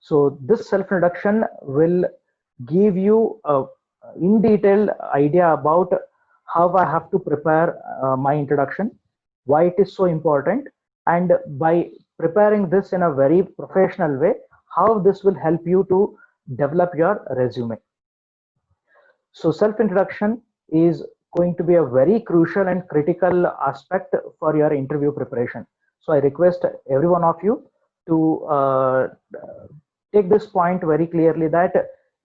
So this self introduction will give you a in detail idea about how I have to prepare my introduction, why it is so important, and by preparing this in a very professional way, how this will help you to develop your resume. So self-introduction is going to be a very crucial and critical aspect for your interview preparation. So I request every one of you to take this point very clearly, that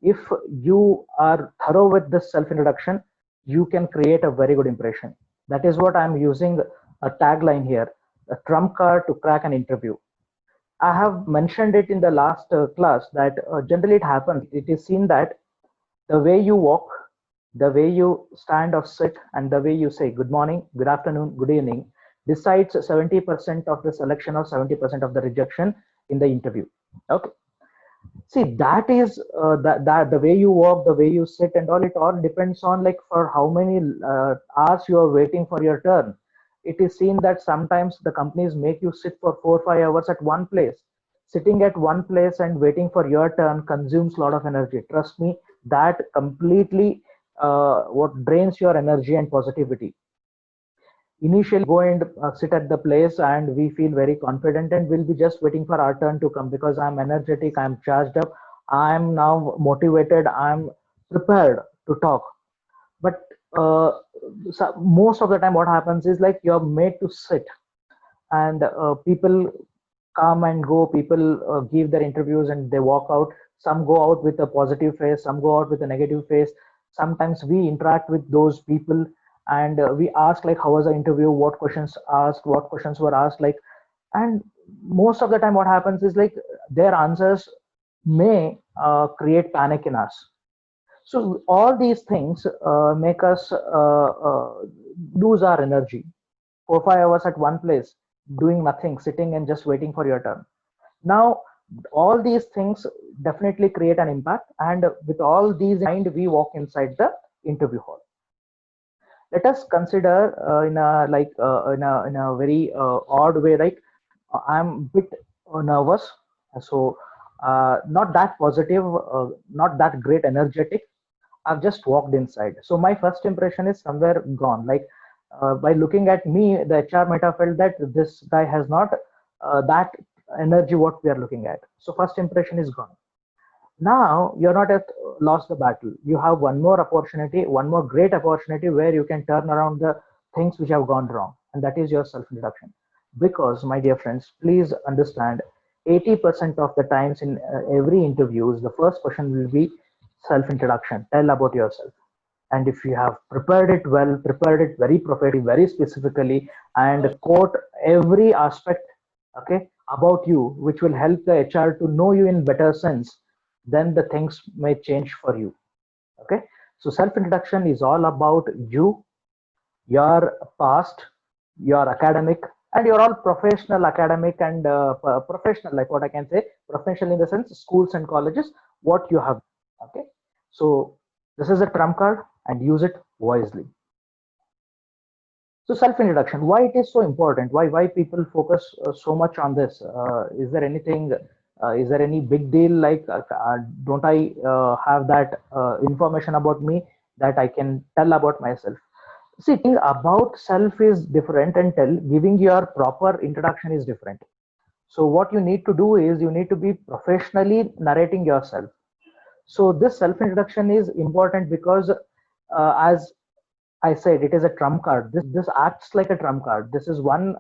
if you are thorough with this self-introduction, you can create a very good impression. That is what I'm using a tagline here, a trump card to crack an interview. I have mentioned it in the last class that generally it happens. It is seen that the way you walk, the way you stand or sit, and the way you say good morning, good afternoon, good evening decides 70% of the selection or 70% of the rejection in the interview. Okay. See, that is that the way you walk, the way you sit, and all, it all depends on like for how many hours you are waiting for your turn. It is seen that sometimes the companies make you sit for 4 or 5 hours at one place. Sitting at one place and waiting for your turn consumes a lot of energy. Trust me, that completely what drains your energy and positivity. Initially go and sit at the place and we feel very confident and we'll be just waiting for our turn to come because I'm energetic, I'm charged up, I'm now motivated, I'm prepared to talk. But so most of the time what happens is like you're made to sit, and people come and go, people give their interviews and they walk out. Some go out with a positive face, some go out with a negative face. Sometimes we interact with those people and we ask like how was the interview, what questions asked, what questions were asked, like, and most of the time what happens is like their answers may create panic in us. So all these things make us lose our energy. 4 5 hours at one place doing nothing, sitting and just waiting for your turn. Now all these things definitely create an impact, and with all these in mind we walk inside the interview hall. Let us consider in a like in a very odd way, like I'm a bit nervous, so not that positive, not that great energetic. I've just walked inside, so my first impression is somewhere gone. Like by looking at me, the HR might have felt that this guy has not that energy what we are looking at. So first impression is gone. Now you're not at lost the battle. You have one more opportunity, one more great opportunity where you can turn around the things which have gone wrong, and that is your self-introduction. Because, my dear friends, please understand, 80% of the times in every interviews, the first question will be self-introduction. Tell about yourself. And if you have prepared it well, prepared it very professionally, very specifically, and quote every aspect, okay, about you, which will help the HR to know you in better sense, then the things may change for you. Okay. So self introduction is all about you, your past, your academic, and you're all professional, academic, and professional, like what I can say, professional in the sense schools and colleges, what you have. Okay. So this is a trump card and use it wisely. So self-introduction, why it is so important? Why people focus so much on this? Is there anything? Is there any big deal? Like, don't I have that information about me that I can tell about myself? See, thing about self is different, and giving your proper introduction is different. So what you need to do is you need to be professionally narrating yourself. So this self introduction is important because as I said, it is a trump card. This acts like a trump card. This is one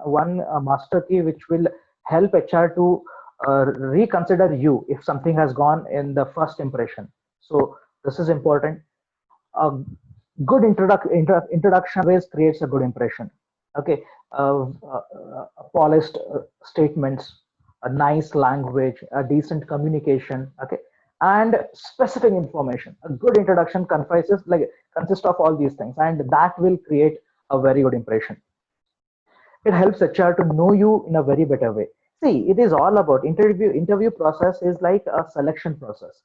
master key which will help HR to reconsider you if something has gone in the first impression. So this is important. A good introduction always creates a good impression. Okay, polished statements, a nice language, a decent communication. Okay, and specific information. A good introduction consists of all these things, and that will create a very good impression. It helps HR to know you in a very better way. See, it is all about interview process is like a selection process.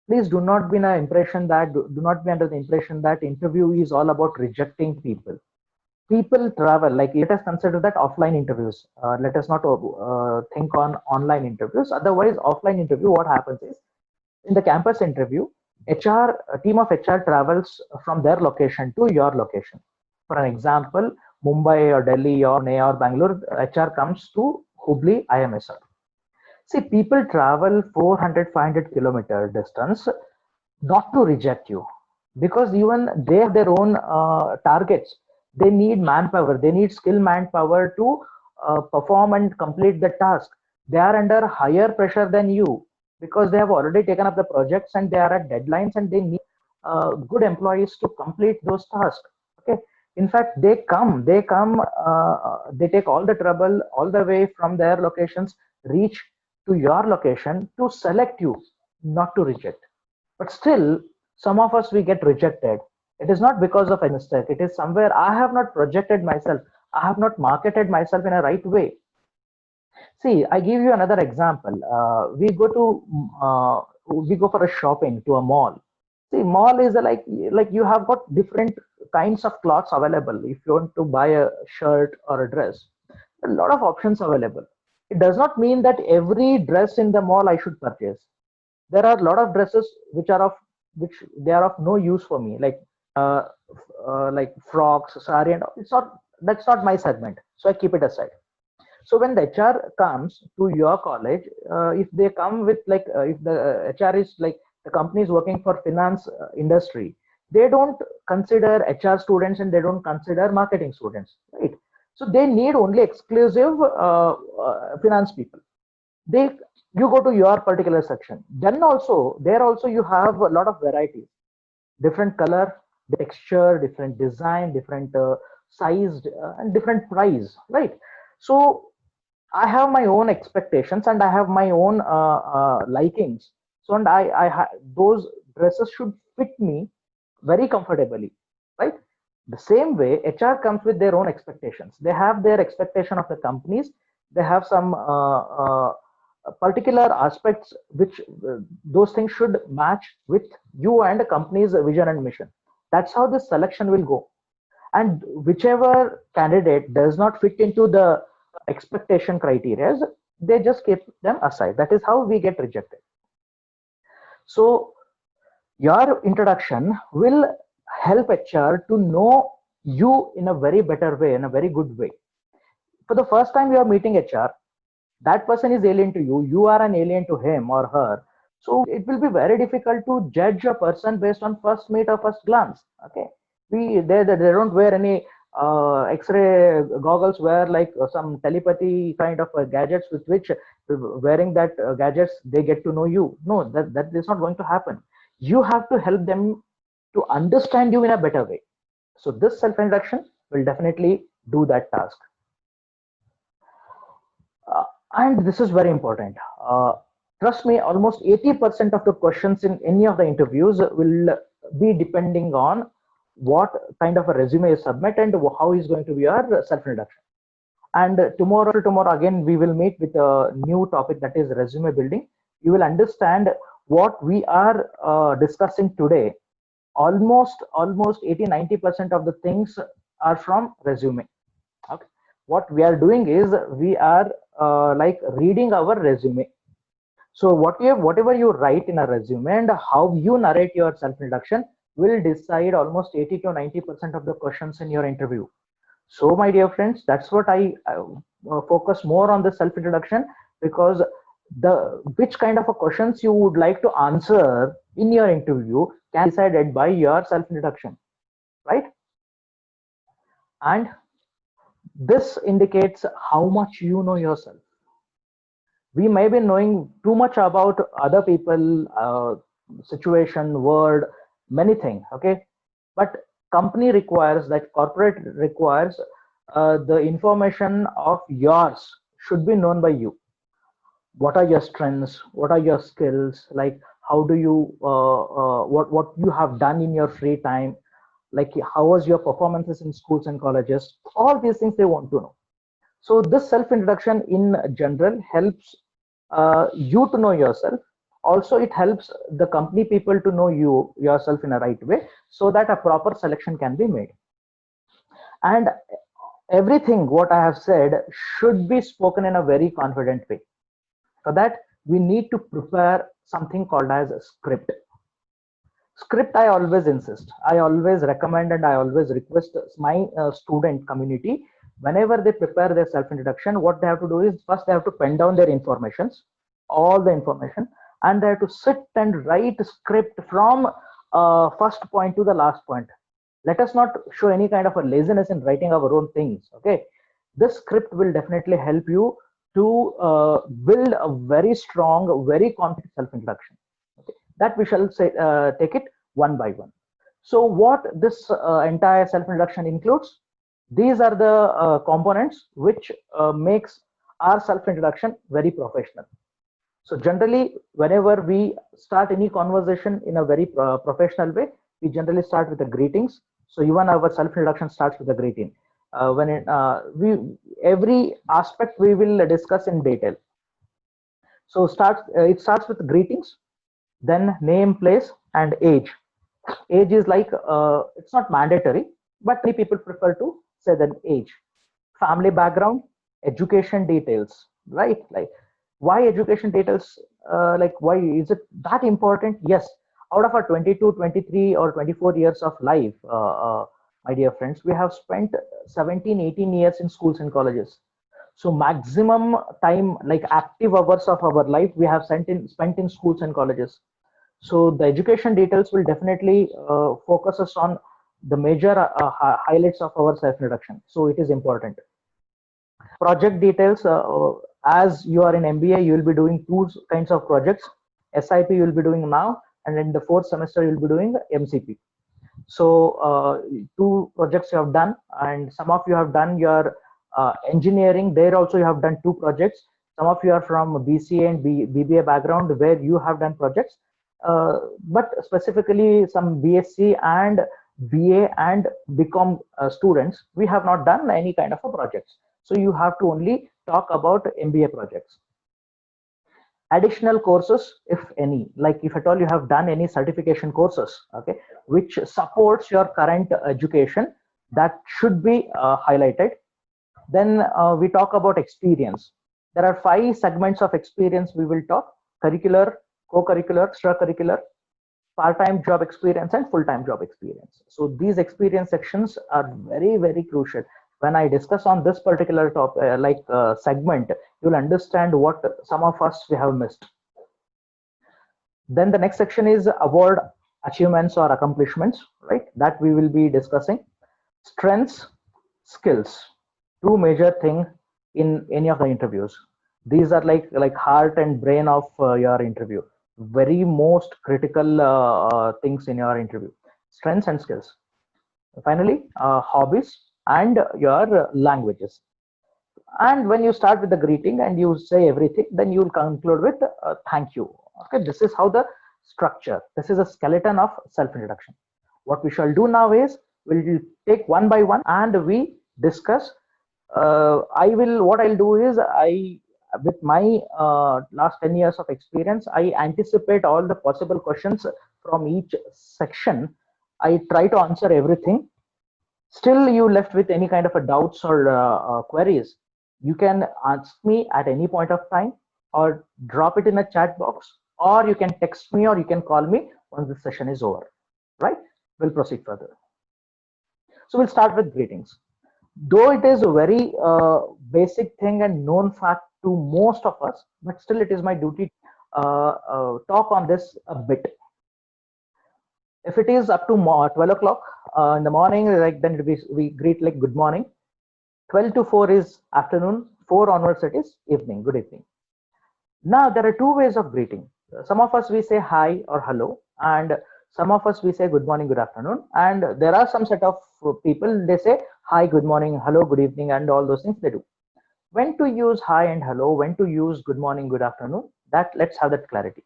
Please do not be in an impression that do not be under the impression that interview is all about rejecting people. people travel, like let us consider that offline interviews. Let us not think on online interviews. Otherwise, offline interview, what happens is in the campus interview, a team of HR travels from their location to your location. For an example, Mumbai or Delhi or Pune or Bangalore, HR comes to Hubli IMSR. See, people travel 400, 500 kilometer distance not to reject you, because even they have their own targets. They need manpower, they need skill manpower to perform and complete the task. They are under higher pressure than you because they have already taken up the projects and they are at deadlines and they need good employees to complete those tasks. Okay, in fact they take all the trouble all the way from their locations, reach to your location to select you, not to reject. But still, some of us, we get rejected. It is not because of a mistake. It is somewhere I have not projected myself. I have not marketed myself in a right way. See, I give you another example. We go for a shopping to a mall. See, mall is like you have got different kinds of clothes available. If you want to buy a shirt or a dress, a lot of options available. It does not mean that every dress in the mall I should purchase. There are a lot of dresses which they are of no use for me, uh, like frocks, sari, and all. It's not, that's not my segment, so I keep it aside. So when the HR comes to your college, if they come with if the HR is like the company is working for finance industry, they don't consider HR students and they don't consider marketing students, right? So they need only exclusive finance people. They, you go to your particular section, then also there also you have a lot of varieties, different color, texture, different design, different sized and different price, right? So I have my own expectations and I have my own likings. So and those dresses should fit me very comfortably, right? The same way, HR comes with their own expectations. They have their expectation of the companies. They have some particular aspects which those things should match with you and the company's vision and mission. That's how this selection will go. And whichever candidate does not fit into the expectation criteria, they just keep them aside. That is how we get rejected. So your introduction will help HR to know you in a very better way, in a very good way. For the first time you are meeting HR, that person is alien to you, you are an alien to him or her. So it will be very difficult to judge a person based on first meet or first glance. Okay, they don't wear any x-ray goggles, wear like some telepathy kind of gadgets with which wearing that gadgets they get to know you. No, that is not going to happen. You have to help them to understand you in a better way. So this self introduction will definitely do that task. Uh, and this is very important. Trust me, almost 80% of the questions in any of the interviews will be depending on what kind of a resume you submit and how is going to be your self introduction. And tomorrow again, we will meet with a new topic, that is resume building. You will understand what we are discussing today. Almost 80-90% of the things are from resume. Okay, what we are doing is we are like reading our resume. So whatever you write in a resume and how you narrate your self introduction will decide almost 80 to 90% of the questions in your interview. So my dear friends, that's what I focus more on the self introduction, because the which kind of a questions you would like to answer in your interview can be decided by your self introduction, right? And this indicates how much you know yourself. We may be knowing too much about other people, situation, world, many things. Okay, but company requires, that corporate requires, the information of yours should be known by you. What are your strengths? What are your skills? Like how do you what you have done in your free time? Like how was your performances in schools and colleges? All these things they want to know. So this self introduction in general helps you to know yourself. Also, it helps the company people to know you yourself in a right way, so that a proper selection can be made. And everything what I have said should be spoken in a very confident way. For that, we need to prepare something called as a script. Script, I always insist, I always recommend, and I always request my student community, whenever they prepare their self introduction, what they have to do is first they have to pen down their informations, all the information, and they have to sit and write a script from first point to the last point. Let us not show any kind of a laziness in writing our own things. Okay, this script will definitely help you to build a very strong, very confident self introduction. Okay, that we shall say, take it one by one. So what this entire self introduction includes, these are the components which makes our self introduction very professional. So generally, whenever we start any conversation in a very professional way, we generally start with the greetings. So even our self introduction starts with a greeting. When we every aspect we will discuss in detail. So it starts with greetings, then name, place, and age. Age is like it's not mandatory, but many people prefer to say the age. Family background, education details, right? Like why education details? Like why is it that important? Yes, out of our 22, 23, or 24 years of life, my dear friends, we have spent 17, 18 years in schools and colleges. So maximum time, like active hours of our life, we have spent in schools and colleges. So the education details will definitely focus us on the major highlights of our self introduction. So it is important. Project details, as you are in MBA, you will be doing two kinds of projects. SIP you will be doing now, and in the fourth semester you will be doing MCP. So two projects you have done, and some of you have done your engineering. There also you have done two projects. Some of you are from BCA and BBA background where you have done projects. But specifically some BSc and BA and BCom students, we have not done any kind of a projects. So you have to only talk about MBA projects. Additional courses, if any, like if at all you have done any certification courses, okay, which supports your current education, that should be highlighted. Then we talk about experience. There are 5 segments of experience we will talk: curricular, co-curricular, extracurricular, part-time job experience, and full-time job experience. So these experience sections are very, very crucial. When I discuss on this particular topic, segment, you'll understand what some of us we have missed. Then the next section is award, achievements, or accomplishments, right? That we will be discussing. Strengths, skills, two major things in any of the interviews. These are like heart and brain of your interview. Very most critical things in your interview: strengths and skills. Finally, hobbies and your languages. And when you start with the greeting and you say everything, then you will conclude with thank you. Okay, this is how the structure, this is a skeleton of self-introduction. What we shall do now is we'll take one by one and we discuss. What I'll do is, with my last 10 years of experience, I anticipate all the possible questions from each section. I try to answer everything. Still you left with any kind of a doubts or queries, you can ask me at any point of time, or drop it in a chat box, or you can text me, or you can call me once the session is over, right? We'll proceed further. So we'll start with greetings. Though it is a very basic thing and known fact to most of us, but still it is my duty to talk on this a bit. If it is up to 12 o'clock in the morning, like then we greet like good morning. 12 to 4 is afternoon. 4 onwards it is evening, good evening. Now there are two ways of greeting. Some of us we say hi or hello, and some of us we say good morning, good afternoon, and there are some set of people, they say hi, good morning, hello, good evening, and all those things they do. When to use hi and hello, when to use good morning, good afternoon, that let's have that clarity.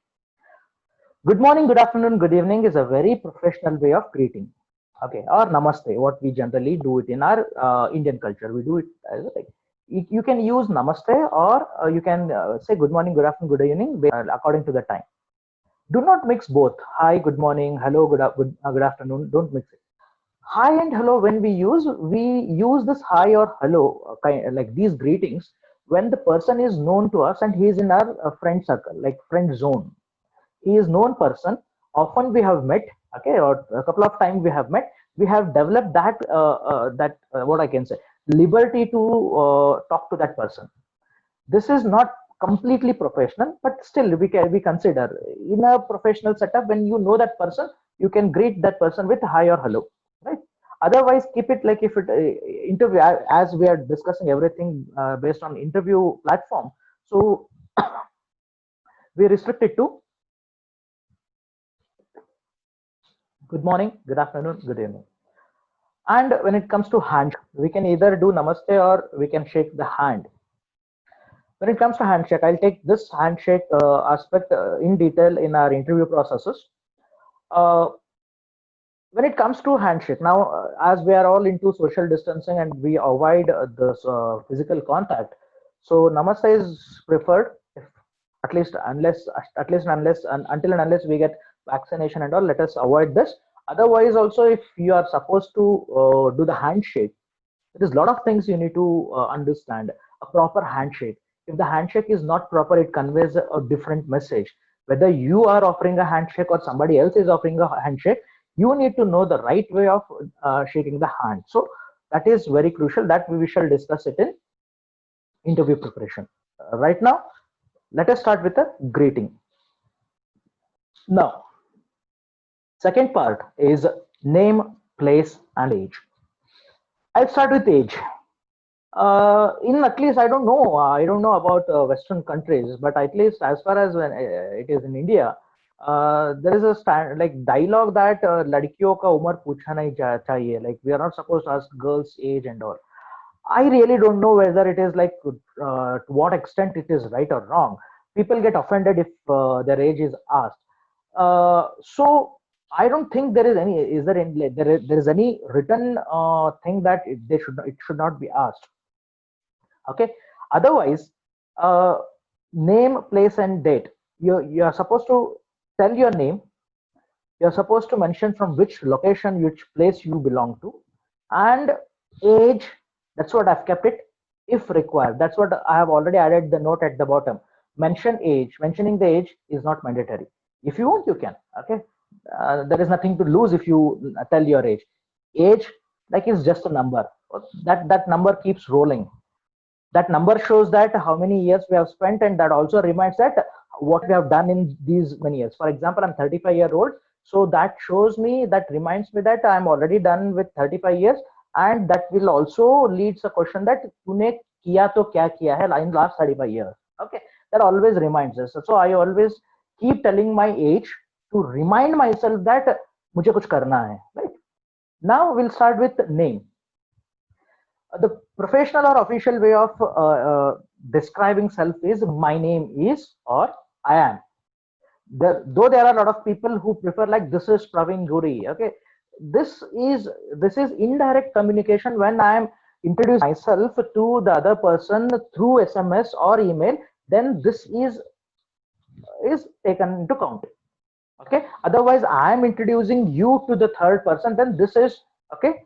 Good morning, good afternoon, good evening is a very professional way of greeting. Okay, or namaste, what we generally do it in our Indian culture. We do it as like, you can use namaste, or you can say good morning, good afternoon, good evening, according to the time. Do not mix both. Hi, good morning, hello, good afternoon. Don't mix it. Hi and hello, when we use this hi or hello, like these greetings, when the person is known to us and he is in our friend circle, like friend zone. He is known person, often we have met, okay, or a couple of times we have met. We have developed that what I can say, liberty to talk to that person. This is not completely professional, but still we consider in a professional setup, when you know that person, you can greet that person with hi or hello, right? Otherwise, keep it like, if it interview, as we are discussing everything based on interview platform, so we restrict it to good morning, good afternoon, good evening. And when it comes to handshake, we can either do namaste or we can shake the hand. When it comes to handshake, I'll take this handshake aspect in detail in our interview processes. Uh, when it comes to handshake, now as we are all into social distancing and we avoid this physical contact, so namaste is preferred. If, at least unless until and unless we get vaccination and all, let us avoid this. Otherwise, also, if you are supposed to do the handshake, there is a lot of things you need to understand. A proper handshake, if the handshake is not proper, it conveys a different message. Whether you are offering a handshake or somebody else is offering a handshake, you need to know the right way of shaking the hand. So that is very crucial, that we shall discuss it in interview preparation. Right now, let us start with a greeting. Now, second part is name, place and age. I'll start with age. In at least, I don't know about Western countries, but at least as far as when it is in India, there is a like dialogue that ladkiyon ka umar puchna nahi chahiye. Like, we are not supposed to ask girls' age and all. I really don't know whether it is like to what extent it is right or wrong. People get offended if their age is asked. So I don't think there is any. Is there any? There is any written thing that it should not be asked. Okay. Otherwise, uh, name, place and date. You are supposed to tell your name. You're supposed to mention from which location, which place you belong to, and age. That's what I've kept it, if required. That's what I have already added the note at the bottom. Mention age. Mentioning the age is not mandatory. If you want, you can. Okay. There is nothing to lose if you tell your age. Age, like, is just a number. That number keeps rolling. That number shows that how many years we have spent, and that also reminds that what we have done in these many years. For example, I'm 35-year-old, so that shows me, that reminds me that I'm already done with 35 years. And that will also leads a question that tune kiya to kya kiya hai in last 35 years. Okay, that always reminds us. So I always keep telling my age to remind myself that mujhe kuch karna hai, right? Now we'll start with name. The professional or official way of describing self is my name is, or I am. Though there are a lot of people who prefer, like, this is Praveen Guri. Okay, this is indirect communication. When I am introducing myself to the other person through SMS or email, then this is taken into count. Okay, otherwise I am introducing you to the third person, then this is okay.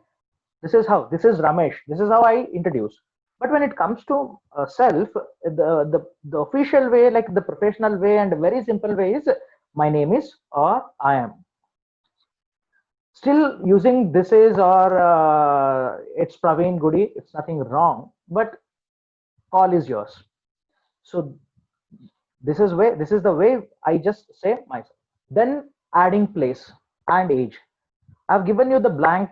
This is Ramesh, this is how I introduce. But when it comes to self, the official way, like the professional way and very simple way, is my name is, or I am. Still using this is, or it's Praveen Gudi, it's nothing wrong, but call is yours. So this is the way I just say myself. Then adding place and age. I've given you the blank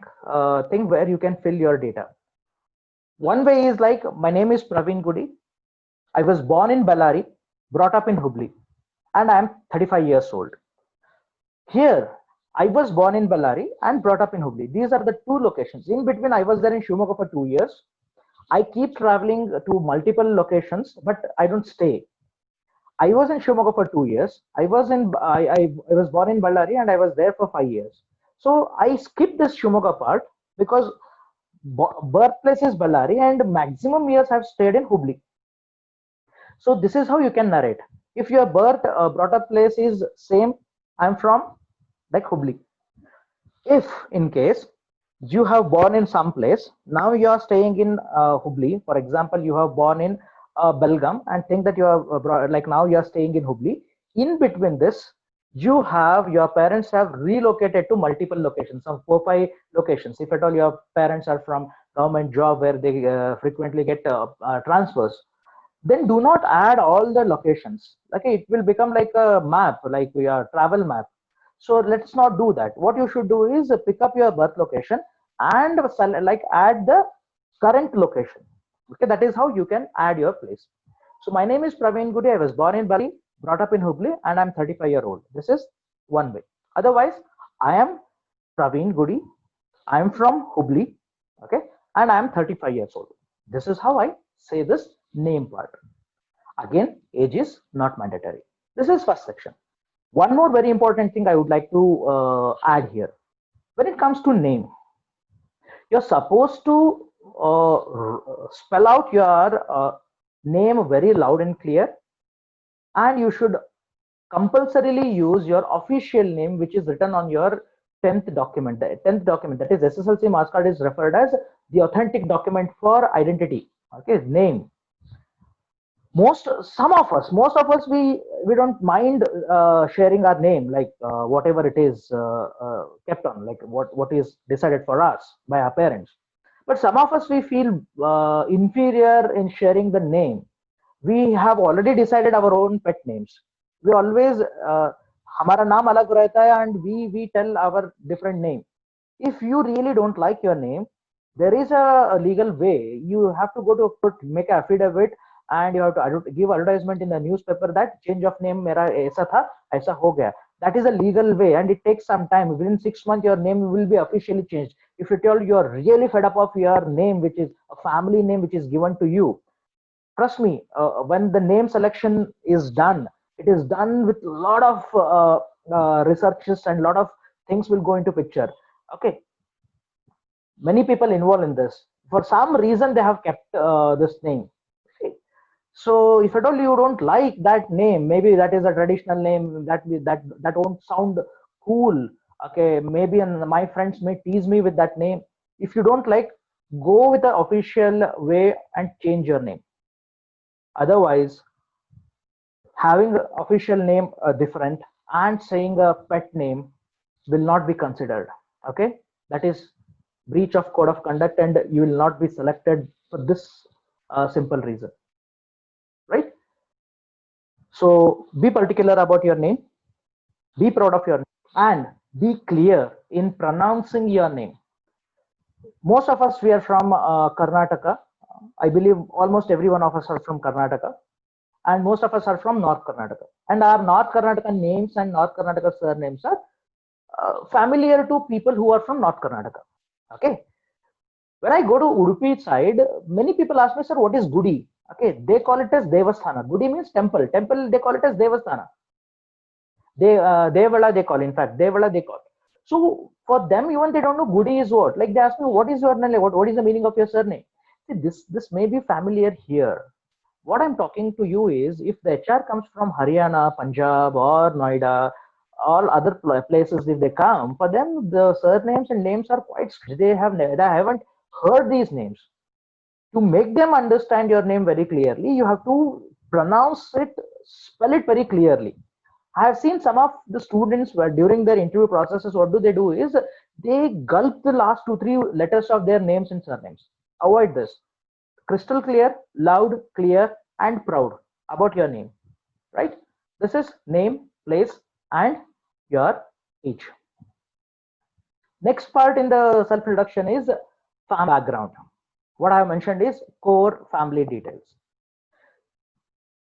thing where you can fill your data. One way is like, my name is Praveen Gudi. I was born in Bellary, brought up in Hubli, and I am 35 years old. Here, I was born in Bellary and brought up in Hubli. These are the two locations. In between, I was there in Shimoga for 2 years. I keep traveling to multiple locations, but I don't stay. I was in Shimoga for 2 years. I was born in Ballari and I was there for 5 years. So I skipped this Shimoga part because birthplace is Ballari and maximum years I've stayed in Hubli. So this is how you can narrate. If your brought up place is same, I'm from like Hubli. If in case you have born in some place. Now you are staying in Hubli. For example, you have born in Belgaum and think that you are like now you are staying in Hubli. In between this, you have your parents have relocated to multiple locations, some 4 5 locations. If at all your parents are from government job where they frequently get transfers, then do not add all the locations. Okay, it will become like a map, like your travel map. So let's not do that. What you should do is pick up your birth location and like add the current location. Okay, that is how you can add your place. So my name is Praveen Gudi. I was born in Bali, brought up in Hubli, and I'm 35-year-old. This is one way. Otherwise, I am Praveen Gudi. I'm from Hubli, okay, and I'm 35 years old. This is how I say this name part. Again, age is not mandatory. This is first section. One more very important thing I would like to add here. When it comes to name, you're supposed to spell out your name very loud and clear, and you should compulsorily use your official name, which is written on your 10th document. The 10th document, that is SSLC marks card, is referred as the authentic document for identity. Okay, name. Most of us, we don't mind sharing our name, like whatever it is kept on, like what is decided for us by our parents. But some of us, we feel inferior in sharing the name. We have already decided our own pet names. We always हमारा नाम अलग रहता है and we tell our different name. If you really don't like your name, there is a legal way. You have to go to make an affidavit, and you have to give advertisement in the newspaper that change of name मेरा ऐसा था ऐसा हो गया. That is a legal way, and it takes some time. Within 6 months your name will be officially changed. If you tell you are really fed up of your name, which is a family name which is given to you, trust me, when the name selection is done, it is done with a lot of researches, and a lot of things will go into picture. Okay, many people involved in this. For some reason they have kept this name. Okay. So if at all you don't like that name, maybe that is a traditional name that won't sound cool. Okay, maybe my friends may tease me with that name. If you don't like, go with the official way and change your name. Otherwise, having an official name different and saying a pet name will not be considered. Okay, that is breach of code of conduct, and you will not be selected for this simple reason, right? So be particular about your name, be proud of your name, and be clear in pronouncing your name. Most of us, we are from Karnataka. I believe almost every one of us are from Karnataka, and most of us are from North Karnataka. And our North Karnataka names and North Karnataka surnames are familiar to people who are from North Karnataka. Okay. When I go to Udupi side, many people ask me, sir, what is Gudi? Okay, they call it as Devasthana. Gudi means temple. Temple, they call it as Devasthana. Devala, they call. In fact, Devala, they call. So for them, even they don't know Gudi is what. Like they ask me, what is your name? What is the meaning of your surname? See, this may be familiar here. What I'm talking to you is, if the HR comes from Haryana, Punjab, or Noida, all other places, if they come, for them the surnames and names are quite strange. They haven't heard these names. To make them understand your name very clearly, you have to pronounce it, spell it very clearly. I have seen some of the students where during their interview processes, what do is they gulp the last 2-3 letters of their names and surnames. Avoid this. Crystal clear, loud, clear, and proud about your name, right? This is name, place, and your age. Next part in the self-introduction is family background. What I have mentioned is core family details.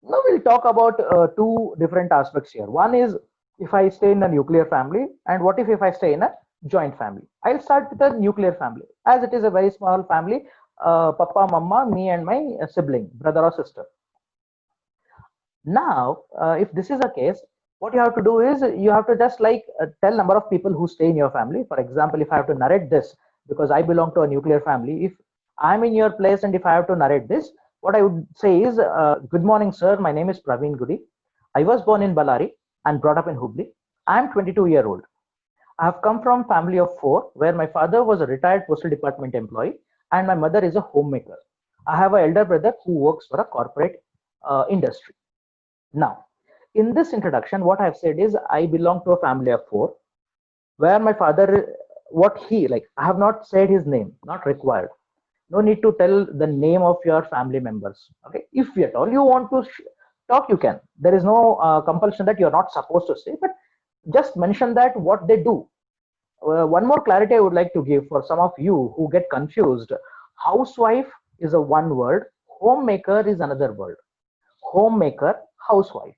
Now we'll talk about two different aspects here. One is if I stay in a nuclear family, and what if I stay in a joint family. I'll start with a nuclear family, as it is a very small family. Papa, mama, me, and my sibling, brother or sister. Now, if this is a case, what you have to do is you have to just like tell number of people who stay in your family. For example, if I have to narrate this, because I belong to a nuclear family, if I'm in your place and if I have to narrate this, what I would say is, good morning, sir. My name is Praveen Gudi. I was born in Ballari and brought up in Hubli. I'm 22-year-old. I have come from family of four, where my father was a retired postal department employee and my mother is a homemaker. I have an elder brother who works for a corporate industry. Now, in this introduction, what I've said is I belong to a family of four, where my father, what he like, I have not said his name, not required. No need to tell the name of your family members. Okay, if at all you want to talk, you can. There is no compulsion that you're not supposed to say, but just mention that what they do. One more clarity I would like to give for some of you who get confused. Housewife is a one word, homemaker is another word. Homemaker, housewife.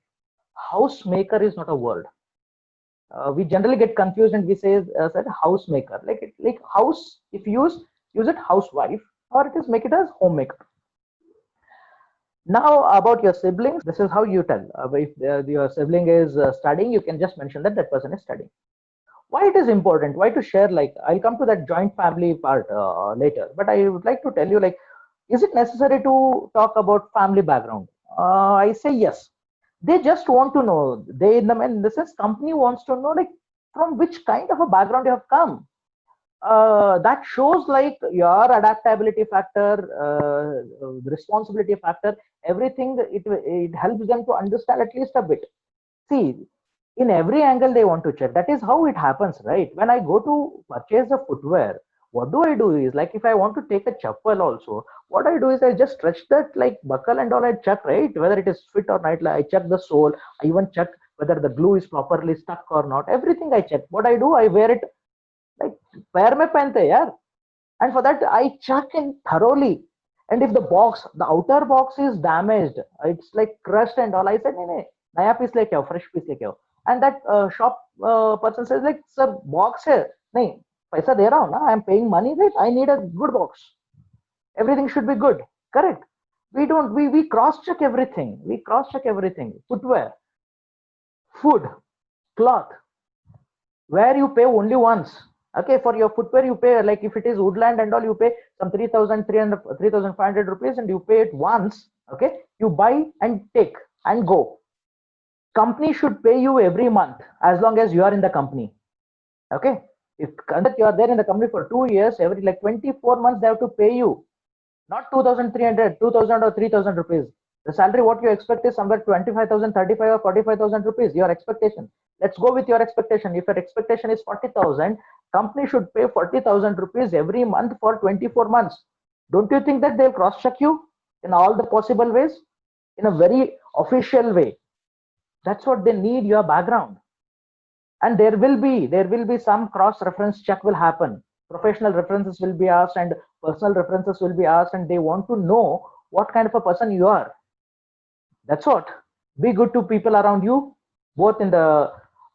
Housemaker is not a word. We generally get confused and we say said housemaker. Like house, if you use it housewife, or it is make it as homemaker. Now about your siblings, this is how you tell. If your sibling is studying, you can just mention that that person is studying. Why it is important? Why to share? Like I'll come to that joint family part later, but I would like to tell you, like, is it necessary to talk about family background? I say yes. They just want to know. They in the sense company wants to know, like, from which kind of a background you have come. That shows like your adaptability factor, responsibility factor, everything. It helps them to understand at least a bit. See, in every angle they want to check. That is how it happens, right? When I go to purchase a footwear, what do I do is, like, if I want to take a chappal also, what I do is I just stretch that like buckle and all. I check, right, whether it is fit or not. Like, I check the sole. I even check whether the glue is properly stuck or not. Everything I check. What I do, I wear it like पैर में पहनते हैं यार. And for that I check in thoroughly. And if the box, the outer box is damaged, it's like crushed and all, I said नहीं नहीं नया piece लेके आओ, fresh पीस लेके आओ. And that shop person says like, sir, box है नहीं, पैसा दे रहा हूँ ना, I am paying money, right? I need a good box. Everything should be good, correct? We cross check everything. We cross check everything. Footwear, food, cloth, where you pay only once. Okay, for your footwear you pay, like if it is woodland and all, you pay some 3,300 3,500 rupees and you pay it once. Okay, you buy and take and go. Company should pay you every month as long as you are in the company. Okay, if you are there in the company for 2 years, every like 24 months they have to pay you, not 2,300, 2,000 or 3,000 rupees. The salary what you expect is somewhere 25,000, 35 or 45,000 rupees, your expectation. Let's go with your expectation. If your expectation is 40,000, company should pay 40,000 rupees every month for 24 months. Don't you think that they'll cross check you in all the possible ways, in a very official way? That's what they need, your background. And there will be some cross reference check will happen. Professional references will be asked and personal references will be asked, and they want to know what kind of a person you are. That's what. Be good to people around you, both in the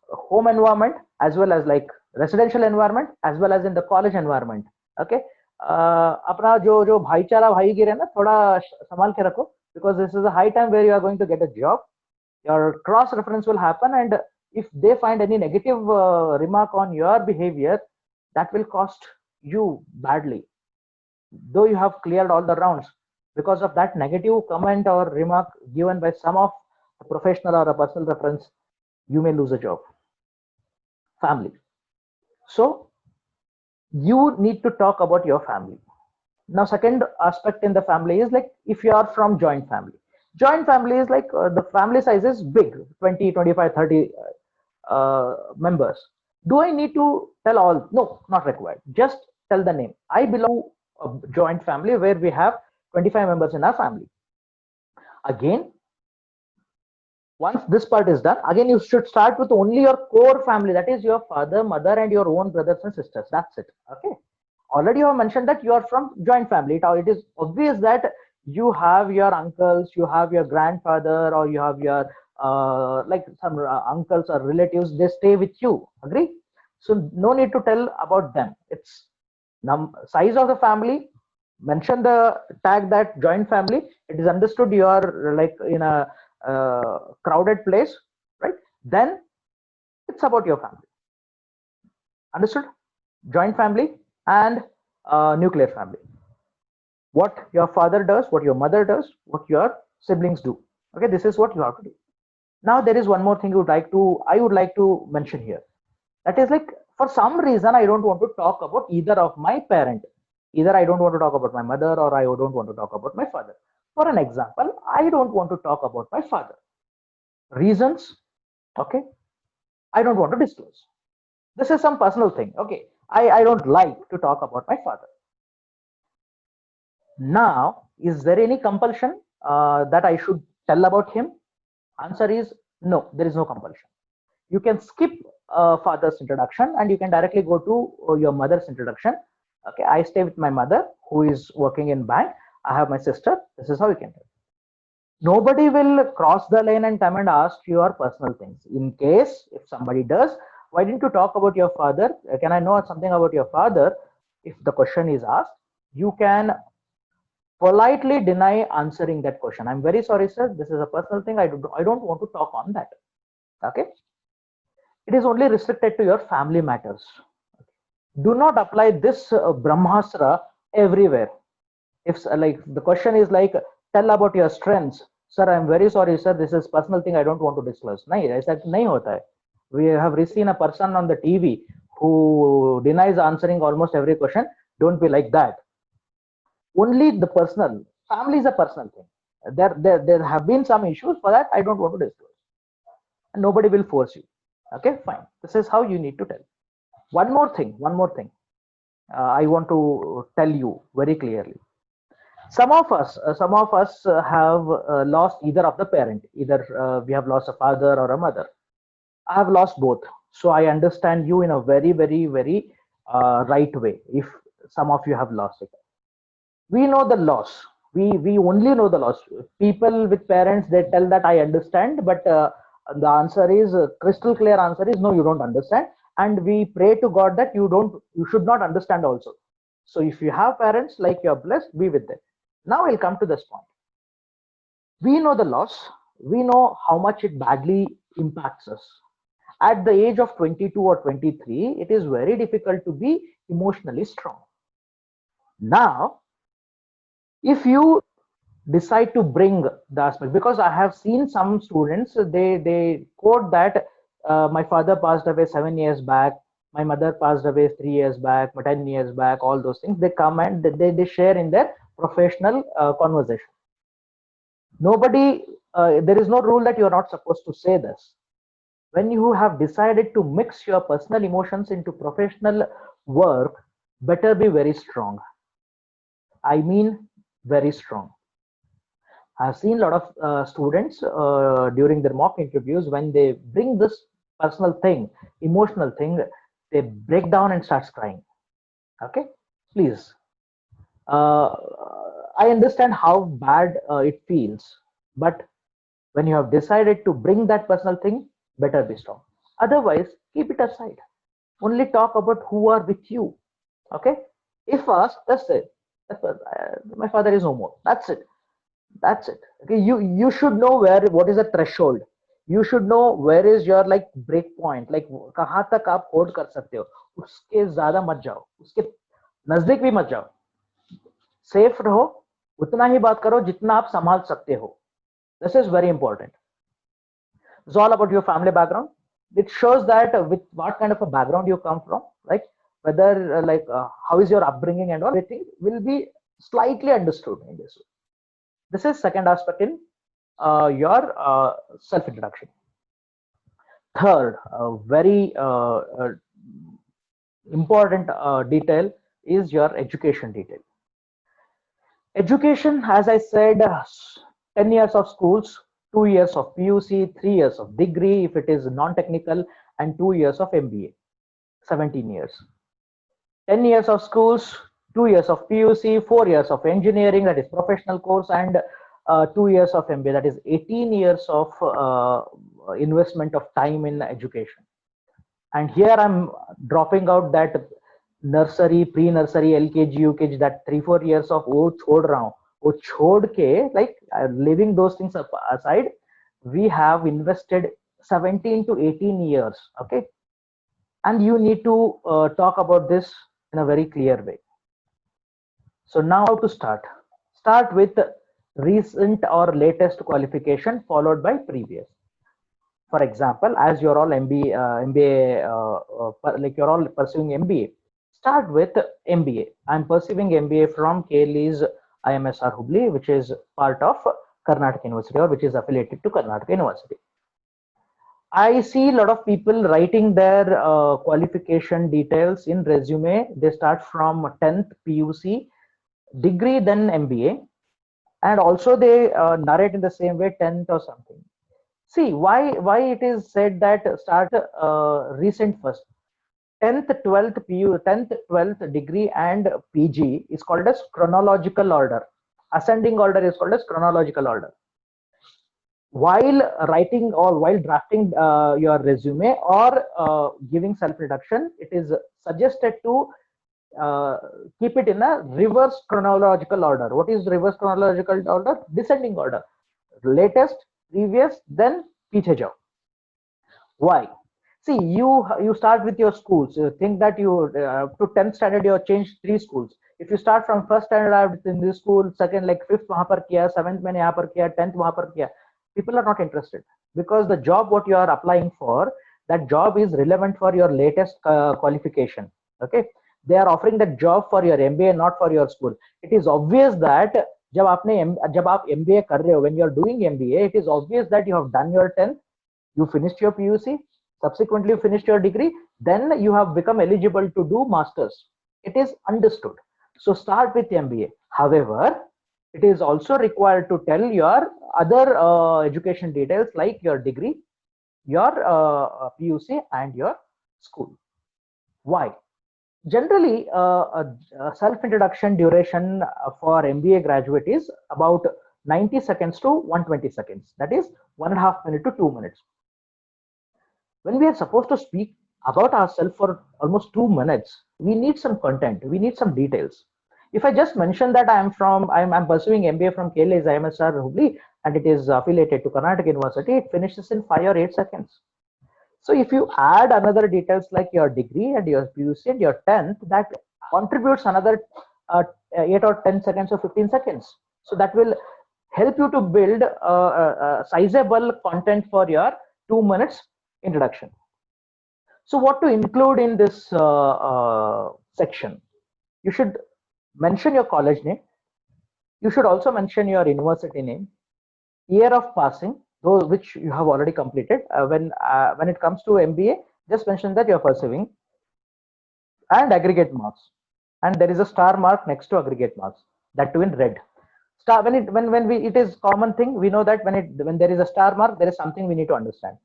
home environment as well as like residential environment as well as in the college environment. Okay, अपना जो भाईचारा भाईगिरी है ना, थोड़ा संभाल के रखो, because this is a high time where you are going to get a job. Your cross reference will happen, and if they find any negative remark on your behavior, that will cost you badly, though you have cleared all the rounds. Because of that negative comment or remark given by some of a professional or a personal reference, you may lose a job. Family. So you need to talk about your family. Now, second aspect in the family is like, if you are from joint family. Joint family is like the family size is big, 20, 25, 30 members. Do I need to tell all? No, not required. Just tell the name. I belong to a joint family where we have 25 members in our family. Again, once this part is done, again you should start with only your core family, that is your father, mother and your own brothers and sisters. That's it. Okay, already you have mentioned that you are from joint family. It is obvious that you have your uncles, you have your grandfather, or you have your like some uncles or relatives, they stay with you. Agree? So no need to tell about them. It's size of the family. Mention the tag that joint family. It is understood you are like in a crowded place, right? Then it's about your family. Understood? Joint family and nuclear family. What your father does, what your mother does, what your siblings do. Okay, this is what you have to do. Now there is one more thing I would like to mention here. That is like, For some reason, I don't want to talk about either of my parent. Either I don't want to talk about my mother or I don't want to talk about my father. For an example, I don't want to talk about my father. Reasons, okay, I don't want to disclose. This is some personal thing, okay. I don't like to talk about my father. Now, is there any compulsion that I should tell about him? Answer is no, there is no compulsion. You can skip father's introduction and you can directly go to your mother's introduction. Okay, I stay with my mother who is working in bank. I have my sister. This is how you can do. Nobody will cross the lane and come and ask your personal things. In case if somebody does, why didn't you talk about your father? Can I know something about your father? If the question is asked, you can politely deny answering that question. I'm very sorry, sir. This is a personal thing. I don't want to talk on that. Okay. It is only restricted to your family matters. Do not apply this Brahmastra everywhere. If like the question is like, tell about your strengths, sir, I'm very sorry, sir. This is personal thing. I don't want to disclose. Nahi, aisa nahi hota hai. We have seen a person on the TV who denies answering almost every question. Don't be like that. Only the personal. Family is a personal thing. There have been some issues for that. I don't want to disclose. And nobody will force you. Okay, fine. This is how you need to tell. One more thing. I want to tell you very clearly. Some of us have lost either of the parent. Either we have lost a father or a mother. I have lost both. So I understand you in a very, very, very right way. If some of you have lost it, we know the loss. We only know the loss. People with parents, they tell that I understand, but the answer is crystal clear. Answer is no, you don't understand. And we pray to God that you should not understand also. So if you have parents, like you're blessed, be with them. Now I'll come to this point. We know the loss. We know how much it badly impacts us. At the age of 22 or 23, it is very difficult to be emotionally strong. Now, if you decide to bring the aspect, because I have seen some students, they quote that my father passed away 7 years back, my mother passed away 3 years back, 10 years back, all those things. They come and they share in their professional conversation. Nobody, there is no rule that you are not supposed to say this. When you have decided to mix your personal emotions into professional work, better be very strong. I mean, very strong. I've seen a lot of students during their mock interviews, when they bring this personal thing, emotional thing, they break down and starts crying. Okay, please. I understand how bad it feels, but when you have decided to bring that personal thing, better be strong. Otherwise, keep it aside. Only talk about who are with you. Okay. If asked, that's it. My father is no more. That's it. That's it. Okay. You should know what is the threshold. You should know where is your like break point. Like कहाँ तक आप hold कर सकते हो. उसके ज़्यादा मत जाओ. उसके नजदीक भी मत जाओ. Safe रहो. उतना ही बात करो जितना आप संभाल सकते हो. This is very important. It's all about your family background. It shows that with what kind of a background you come from, like whether how is your upbringing and all, everything will be slightly understood in this way. This is second aspect in your self-introduction. Third, very important detail is your education detail. Education, as I said, 10 years of schools, 2 years of PUC, 3 years of degree if it is non-technical, and 2 years of MBA, 17 years. 10 years of schools, 2 years of PUC, 4 years of engineering, that is professional course, and 2 years of MBA, that is 18 years of investment of time in education. And here I'm dropping out that nursery, pre-nursery, LKG, UKG, that 3-4 years of वो छोड़ रहा हूँ. वो छोड़ के, like leaving those things aside, we have invested 17 to 18 years. Okay, and you need to talk about this in a very clear way. So now how to start? Start with recent or latest qualification followed by previous. For example, as you're all MBA, like you're all pursuing MBA, start with MBA. I'm pursuing MBA from KLE's IMSR Hubli, which is part of Karnataka University, or which is affiliated to Karnataka University. I see a lot of people writing their qualification details in resume. They start from 10th PUC, degree, then MBA, and also they narrate in the same way 10th or something. See why it is said that start recent first. 10th, 12th PU, 10th, 12th degree and PG is called as chronological order. Ascending order is called as chronological order. While writing or while drafting your resume or giving self-introduction, it is suggested to keep it in a reverse chronological order. What is reverse chronological order? Descending order. Latest, previous, then piche jao. Why? See, you start with your schools. You think that you to 10th standard you have changed 3 schools. If you start from first standard in this school, second like 5th वहाँ पर किया, 7th मैंने यहाँ पर किया, 10th वहाँ पर किया, people are not interested, because the job what you are applying for, that job is relevant for your latest qualification. Okay, they are offering that job for your MBA, not for your school. It is obvious that जब आप MBA कर रहे हो, when you are doing MBA, it is obvious that you have done your 10th, you finished your PUC, subsequently you finished your degree, then you have become eligible to do masters. It is understood. So start with MBA. However, it is also required to tell your other education details like your degree, your PUC and your school. Why? Generally, self-introduction duration for MBA graduate is about 90 seconds to 120 seconds. That is 1.5 minutes to 2 minutes. When we are supposed to speak about ourselves for almost 2 minutes, we need some content, we need some details. If I just mention that I'm pursuing MBA from KLE's IMSR Hubli and it is affiliated to Karnataka University, it finishes in 5 or 8 seconds. So if you add another details like your degree and your PUC and your 10th, that contributes another 8 or 10 seconds or 15 seconds. So that will help you to build sizable content for your 2 minutes introduction. So what to include in this section? You should mention your college name. You should also mention your university name, year of passing, those which you have already completed. When it comes to MBA, just mention that you are pursuing, and aggregate marks. And there is a star mark next to aggregate marks, that too in red. Star, it is common thing, we know that when there is a star mark, there is something we need to understand.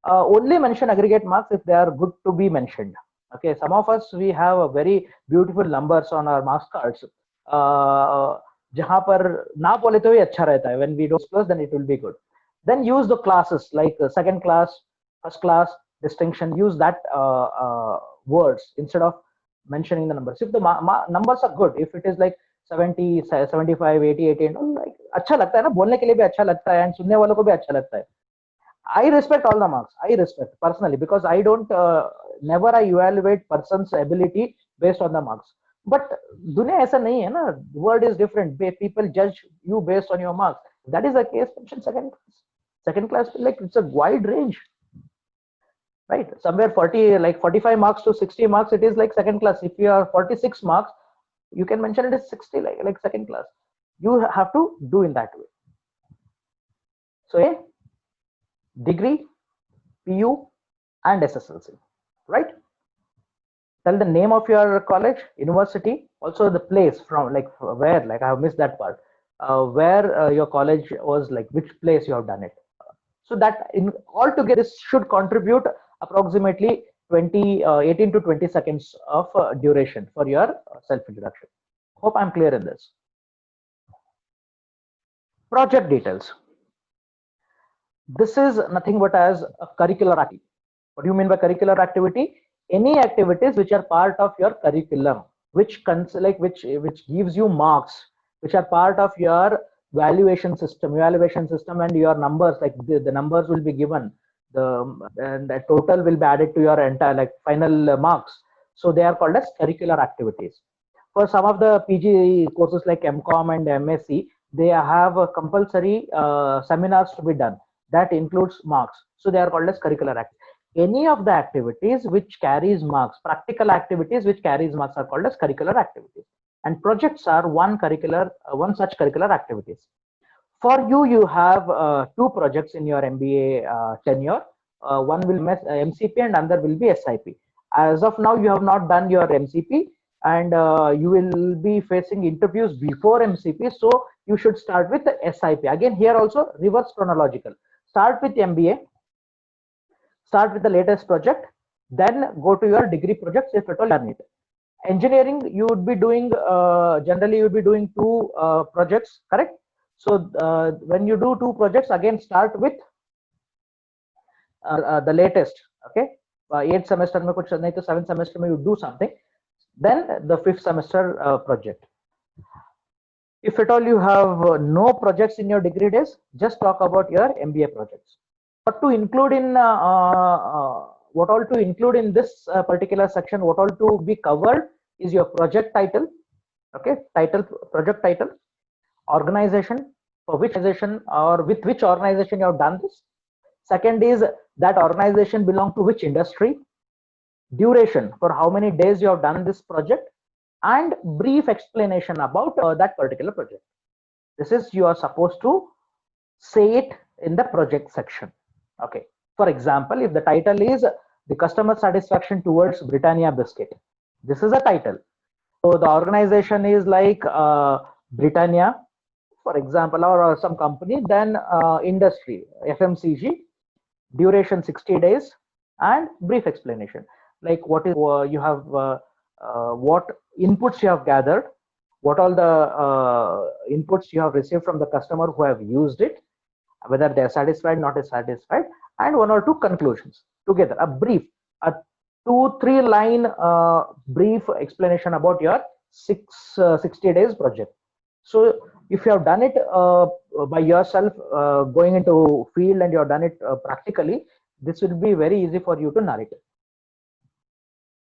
Only mention aggregate marks if they are good to be mentioned. Okay, some of us, we have a very beautiful numbers on our marks cards. जहाँ पर ना बोले तो ही अच्छा रहता है. When we don't disclose, then it will be good. Then use the classes like second class, first class, distinction. Use that words instead of mentioning the numbers. If the numbers are good, if it is like 70, 75, 80, 80, like अच्छा लगता है ना, बोलने के लिए भी अच्छा लगता है, and सुनने वालों को भी अच्छा लगता है. I respect all the marks. I respect personally, because I don't never I evaluate person's ability based on the marks. But दुनिया ऐसा नहीं है ना. Word is different. People judge you based on your marks. If that is the case, mention second class. Second class, like it's a wide range, right? Somewhere 40, like 45 marks to 60 marks, it is like second class. If you are 46 marks, you can mention it as 60, like second class. You have to do in that way. So a degree, PU and SSLC, right? Tell the name of your college, university, also the place from, like where, like I have missed that part, where your college was, like which place you have done it. So that in all together, this should contribute approximately 18 to 20 seconds of duration for your self-introduction. Hope I'm clear in this. Project details. This is nothing but as a curricular activity. What do you mean by curricular activity? Any activities which are part of your curriculum, which gives you marks, which are part of your evaluation system, and your numbers, like the numbers will be given, and the total will be added to your entire, like final marks. So they are called as curricular activities. For some of the PG courses like MCOM and MSc, they have a compulsory seminars to be done. that includes marks. So they are called as curricular activities. Any of the activities which carries marks, practical activities which carries marks, are called as curricular activities. And projects are one such curricular activities. For you, you have two projects in your MBA tenure. One will be MCP and another will be SIP. As of now, you have not done your MCP, and you will be facing interviews before MCP. So you should start with the SIP. Again, here also reverse chronological. Start with MBA, start with the latest project, then go to your degree projects if at all done it. Engineering, you would be doing generally you would be doing two projects, correct? So when you do two projects, again start with the latest. Okay, 8th semester mein kuch nahi to 7th semester mein you do something, then the 5th semester project. If at all you have no projects in your degree days, just talk about your MBA projects. What to include in what all to include in this particular section, what all to be covered is your project title. Okay, project title, organization, for which organization or with which organization you have done this. Second is that organization belong to which industry, duration, for how many days you have done this project, and brief explanation about that particular project. This is you are supposed to say it in the project section. Okay, for example, if the title is the customer satisfaction towards Britannia biscuit, this is a title. So the organization is like Britannia, for example, or some company, then industry, FMCG, duration 60 days, and brief explanation, like what is you have what inputs you have gathered, what all the inputs you have received from the customer who have used it, whether they are satisfied, not satisfied, and one or two conclusions together, a brief, a 2-3 line brief explanation about your 60 days project. So if you have done it by yourself, going into field, and you have done it practically, this will be very easy for you to narrate.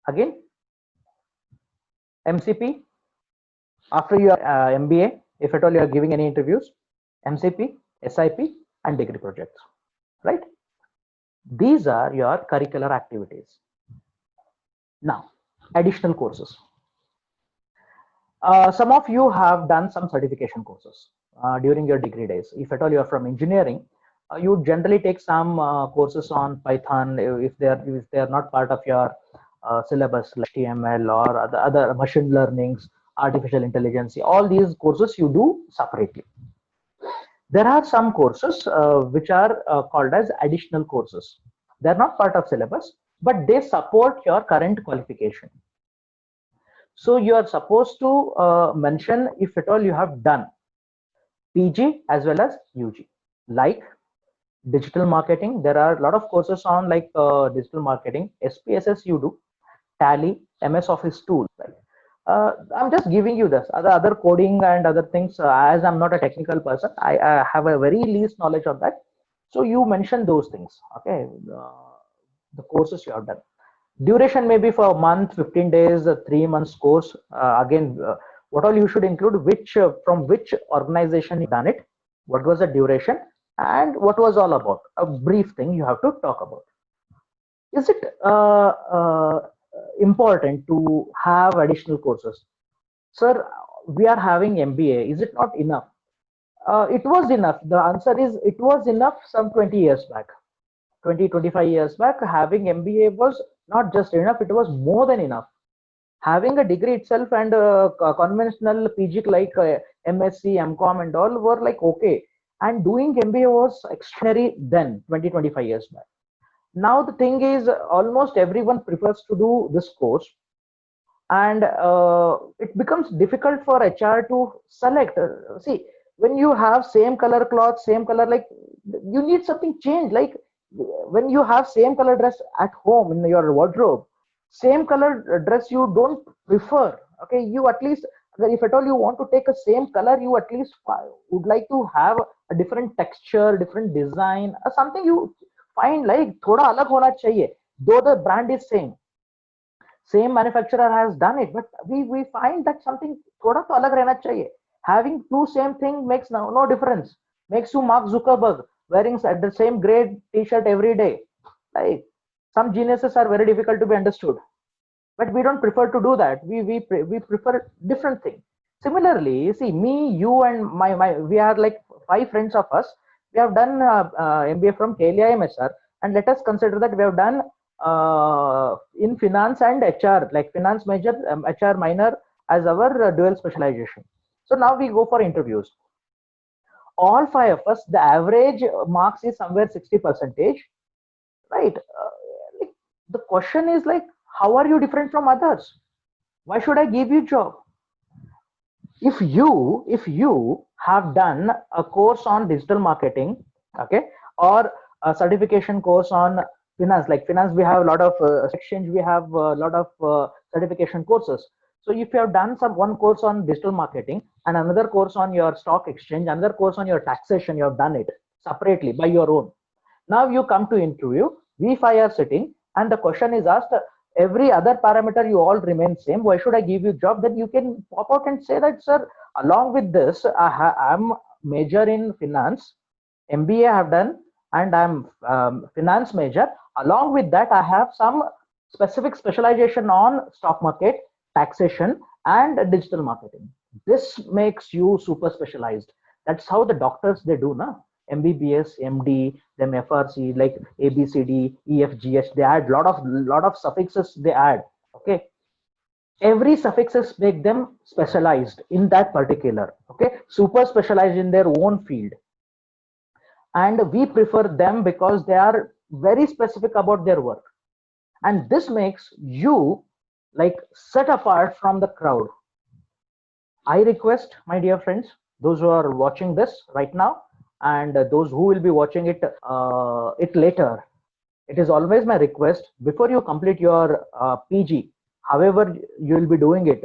Again, MCP, after your MBA, if at all you are giving any interviews, MCP, SIP, and degree projects, right? These are your curricular activities. Now, additional courses. Some of you have done some certification courses during your degree days. If at all you are from engineering, you generally take some courses on Python if they are not part of your syllabus, like HTML or other machine learnings, artificial intelligence. All these courses you do separately. There are some courses which are called as additional courses. They are not part of syllabus, but they support your current qualification. So you are supposed to mention if at all you have done PG as well as UG, like digital marketing. There are a lot of courses on like digital marketing, SPSS you do, Tally, MS Office tools. Right? I'm just giving you this other coding and other things. As I'm not a technical person, I have a very least knowledge of that. So you mention those things. Okay, the courses you have done. Duration may be for a month, 15 days, 3 months course. Again, what all you should include, which from which organization you done it, what was the duration, and what was all about. A brief thing you have to talk about. Is it important to have additional courses? Sir, we are having MBA. Is it not enough? It was enough. The answer is it was enough some 20 years back. 20-25 years back, having MBA was not just enough, it was more than enough. Having a degree itself and conventional PG like MSc, MCom and all were like okay, and doing MBA was extraordinary then, 20-25 years back. Now the thing is, almost everyone prefers to do this course, and it becomes difficult for HR to select. See, when you have same color cloth, same color, like you need something change. Like when you have same color dress at home in your wardrobe, same color dress you don't prefer. Okay, you at least, if at all you want to take a same color, you at least would like to have a different texture, different design, or something you find like thoda alag hona chahiye, though the brand is same manufacturer has done it, but we find that something thoda to alag rehna chahiye. Having two same thing makes no difference, makes you Mark Zuckerberg, wearing the same grade t-shirt every day. Like, some geniuses are very difficult to be understood, but we don't prefer to do that. We prefer different thing. Similarly, see, me, you, and my we are like 5 friends of us. We have done MBA from KLIMSR, and let us consider that we have done in finance and HR, like finance major, HR minor as our dual specialization. So now we go for interviews. All 5 of us, the average marks is somewhere 60 percentage, right? Like, the question is like, how are you different from others? Why should I give you job? If you have done a course on digital marketing, okay, or a certification course on finance, like finance, we have a lot of exchange, we have a lot of certification courses. So if you have done some one course on digital marketing and another course on your stock exchange, another course on your taxation, you have done it separately by your own. Now you come to interview, we 5 are sitting, and the question is asked, every other parameter you all remain same, why should I give you job? Then you can pop out and say that, sir, along with this, I'm major in finance, MBA I have done, and I'm finance major. Along with that, I have some specific specialization on stock market, taxation, and digital marketing. This makes you super specialized. That's how the doctors they do, na? MBBS, MD, then FRC, like ABCD, EFGH. They add lot of suffixes. They add. Okay, every suffixes make them specialized in that particular. Okay, super specialized in their own field, and we prefer them because they are very specific about their work, and this makes you like set apart from the crowd. I request, my dear friends, those who are watching this right now, and those who will be watching it later, it is always my request, before you complete your PG, however you will be doing it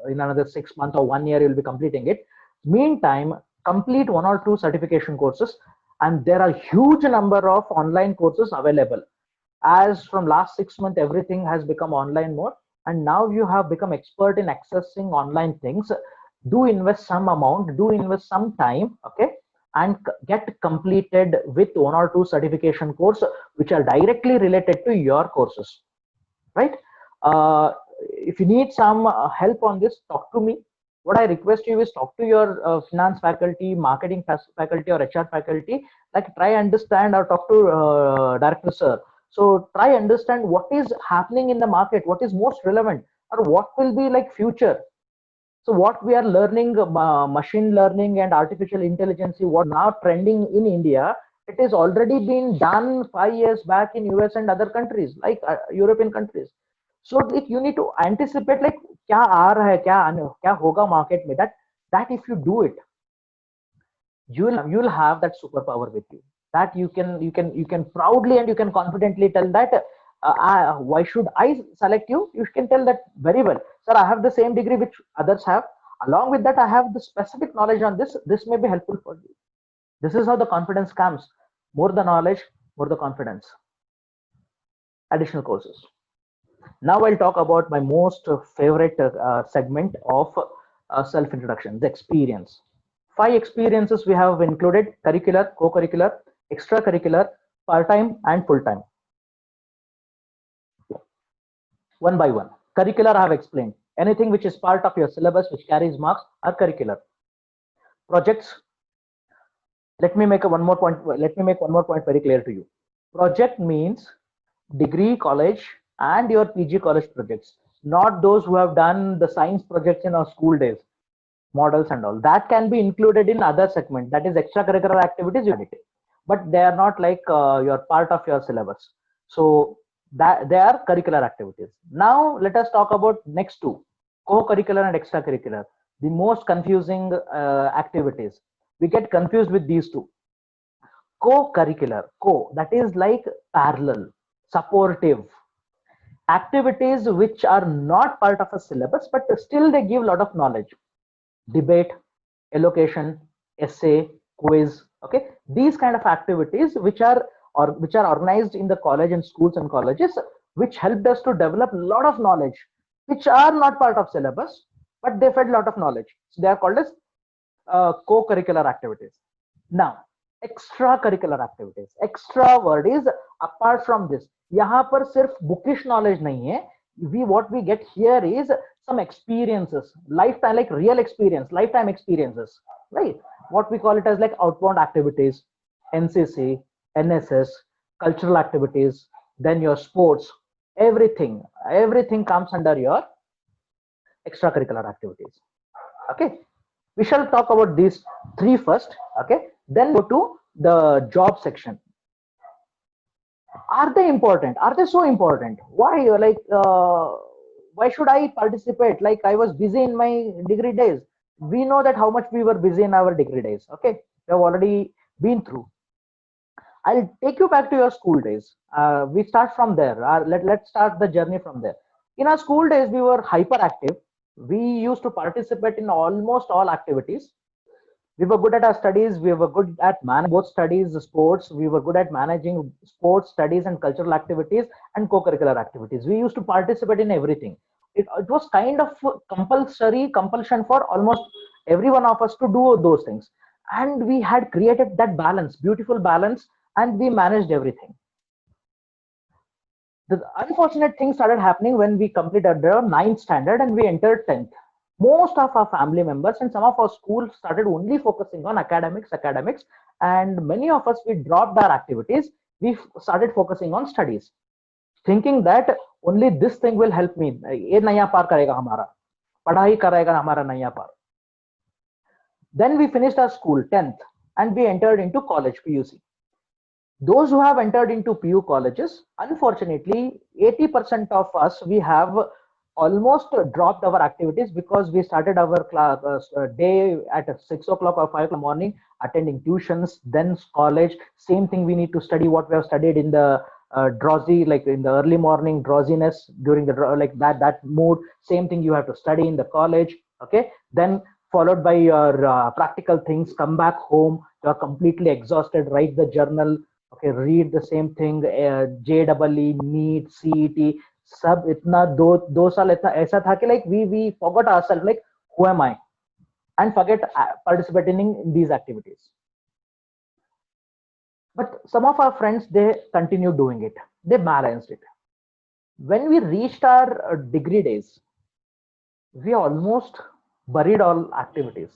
in another 6 months or 1 year, you will be completing it. Meantime, complete 1 or 2 certification courses, and there are huge number of online courses available. As from last 6 months, everything has become online mode, and now you have become expert in accessing online things. Do invest some amount, do invest some time, okay, and get completed with 1 or 2 certification course which are directly related to your courses, right? If you need some help on this, talk to me. What I request you is talk to your finance faculty, marketing faculty, or HR faculty. Like, try understand, or talk to director sir. So try understand what is happening in the market, what is most relevant, or what will be like future. So what we are learning, machine learning and artificial intelligence, what now trending in India, it is already been done 5 years back in US and other countries, like European countries. So like, you need to anticipate like क्या आ रहा है, क्या होगा market में. That if you do it, you'll have that superpower with you, that you can proudly and you can confidently tell that why should I select you. You can tell that very well, sir, I have the same degree which others have, along with that I have the specific knowledge on this may be helpful for you. This is how the confidence comes. More the knowledge, more the confidence. Additional courses. Now I'll talk about my most favorite segment of self introduction, the experience. 5 experiences we have included: curricular, co-curricular, extracurricular, part-time, and full-time. One by one. Curricular I have explained. Anything which is part of your syllabus which carries marks are curricular. Projects. Let me make one more point very clear to you. Project means degree college and your PG college projects, not those who have done the science projects in our school days, models and all. That can be included in other segment, that is extracurricular activities, but they are not like your part of your syllabus. So that they are curricular activities. Now let us talk about next 2, co-curricular and extracurricular, the most confusing activities. We get confused with these 2. Co-curricular, that is like parallel, supportive activities which are not part of a syllabus, but still they give a lot of knowledge. Debate, elocution, essay, quiz. Okay, these kind of activities which are organized in the college and schools and colleges, which helped us to develop a lot of knowledge, which are not part of syllabus, but they fed a lot of knowledge. So they are called as co-curricular activities. Now, extra curricular activities, extra word is apart from this. यहाँ पर सिर्फ bookish knowledge नहीं है. We what we get here is some experiences, lifetime, like real experience, lifetime experiences, right? What we call it as like outbound activities, NCC, NSS, cultural activities, then your sports, everything comes under your extracurricular activities. Okay, we shall talk about these three first. Okay, then go to the job section. Are they important? Are they so important? Why, why should I participate? Like, I was busy in my degree days. We know that how much we were busy in our degree days. Okay, we have already been through. I'll take you back to your school days. We start from there. Let's start the journey from there. In our school days, we were hyperactive. We used to participate in almost all activities. We were good at our studies. We were good at managing both studies, sports. We were good at managing sports, studies, and cultural activities and co-curricular activities. We used to participate in everything. It was kind of compulsion for almost every one of us to do those things. And we had created that balance, beautiful balance, and we managed everything. The unfortunate thing started happening when we completed the ninth standard and we entered 10th. Most of our family members and some of our schools started only focusing on academics, and many of us, we dropped our activities. We started focusing on studies, thinking that only this thing will help me. ये नया पार करेगा हमारा, पढ़ाई करेगा हमारा नया पार. Then we finished our school 10th and we entered into college, PUC. Those who have entered into PU colleges, unfortunately, 80% of us, we have almost dropped our activities because we started our class, day at 6 o'clock or 5 in the morning, attending tuitions, then college. Same thing, we need to study what we have studied in the drowsy, like in the early morning drowsiness during the like that mood. Same thing you have to study in the college. Okay, then followed by your practical things. Come back home, you are completely exhausted. Write the journal. Okay, read the same thing. JEE, NEET, CET. सब इतना दो साल इतना ऐसा था कि like we forgot ourselves, like who am I, and forget participating in these activities. But some of our friends, they continued doing it, they balanced it. When we reached our degree days, we almost buried all activities.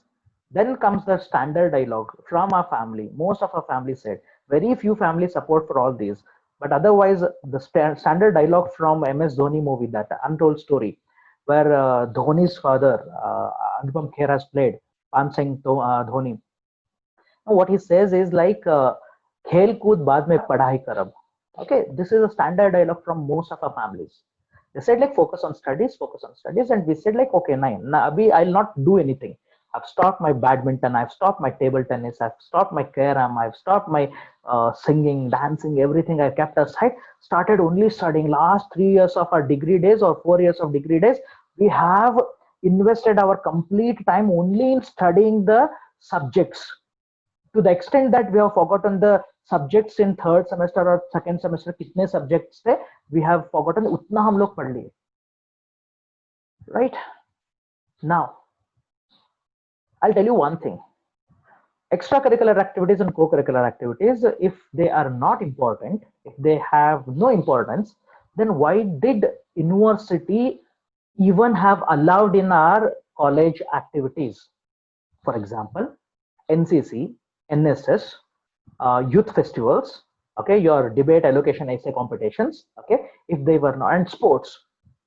Then comes the standard dialogue from our family. Most of our family said, very few family support for all these. But otherwise, the standard dialogue from MS Dhoni movie, that untold story, where Dhoni's father, Anupam Kher, has played, Pan Singh Dhoni. What he says is like, खेल कूद बाद में पढ़ाई करब. Okay, this is a standard dialogue from most of our families. They said like focus on studies, and we said like okay, abhi I'll not do anything. I've stopped my badminton, I've stopped my table tennis, I've stopped my carom, I've stopped my singing, dancing, everything I kept aside. Started only studying. Last 3 years of our degree days or 4 years of degree days, we have invested our complete time only in studying the subjects, to the extent that we have forgotten the subjects in third semester or second semester. कितने subjects थे, we have forgotten. उतना हम लोग पढ़ लिए. Right now, I'll tell you one thing. Extracurricular activities and co-curricular activities, if they are not important, if they have no importance, then why did university even have allowed in our college activities? For example, NCC, NSS, youth festivals, okay, your debate, allocation, essay competitions, okay, if they were not, and sports,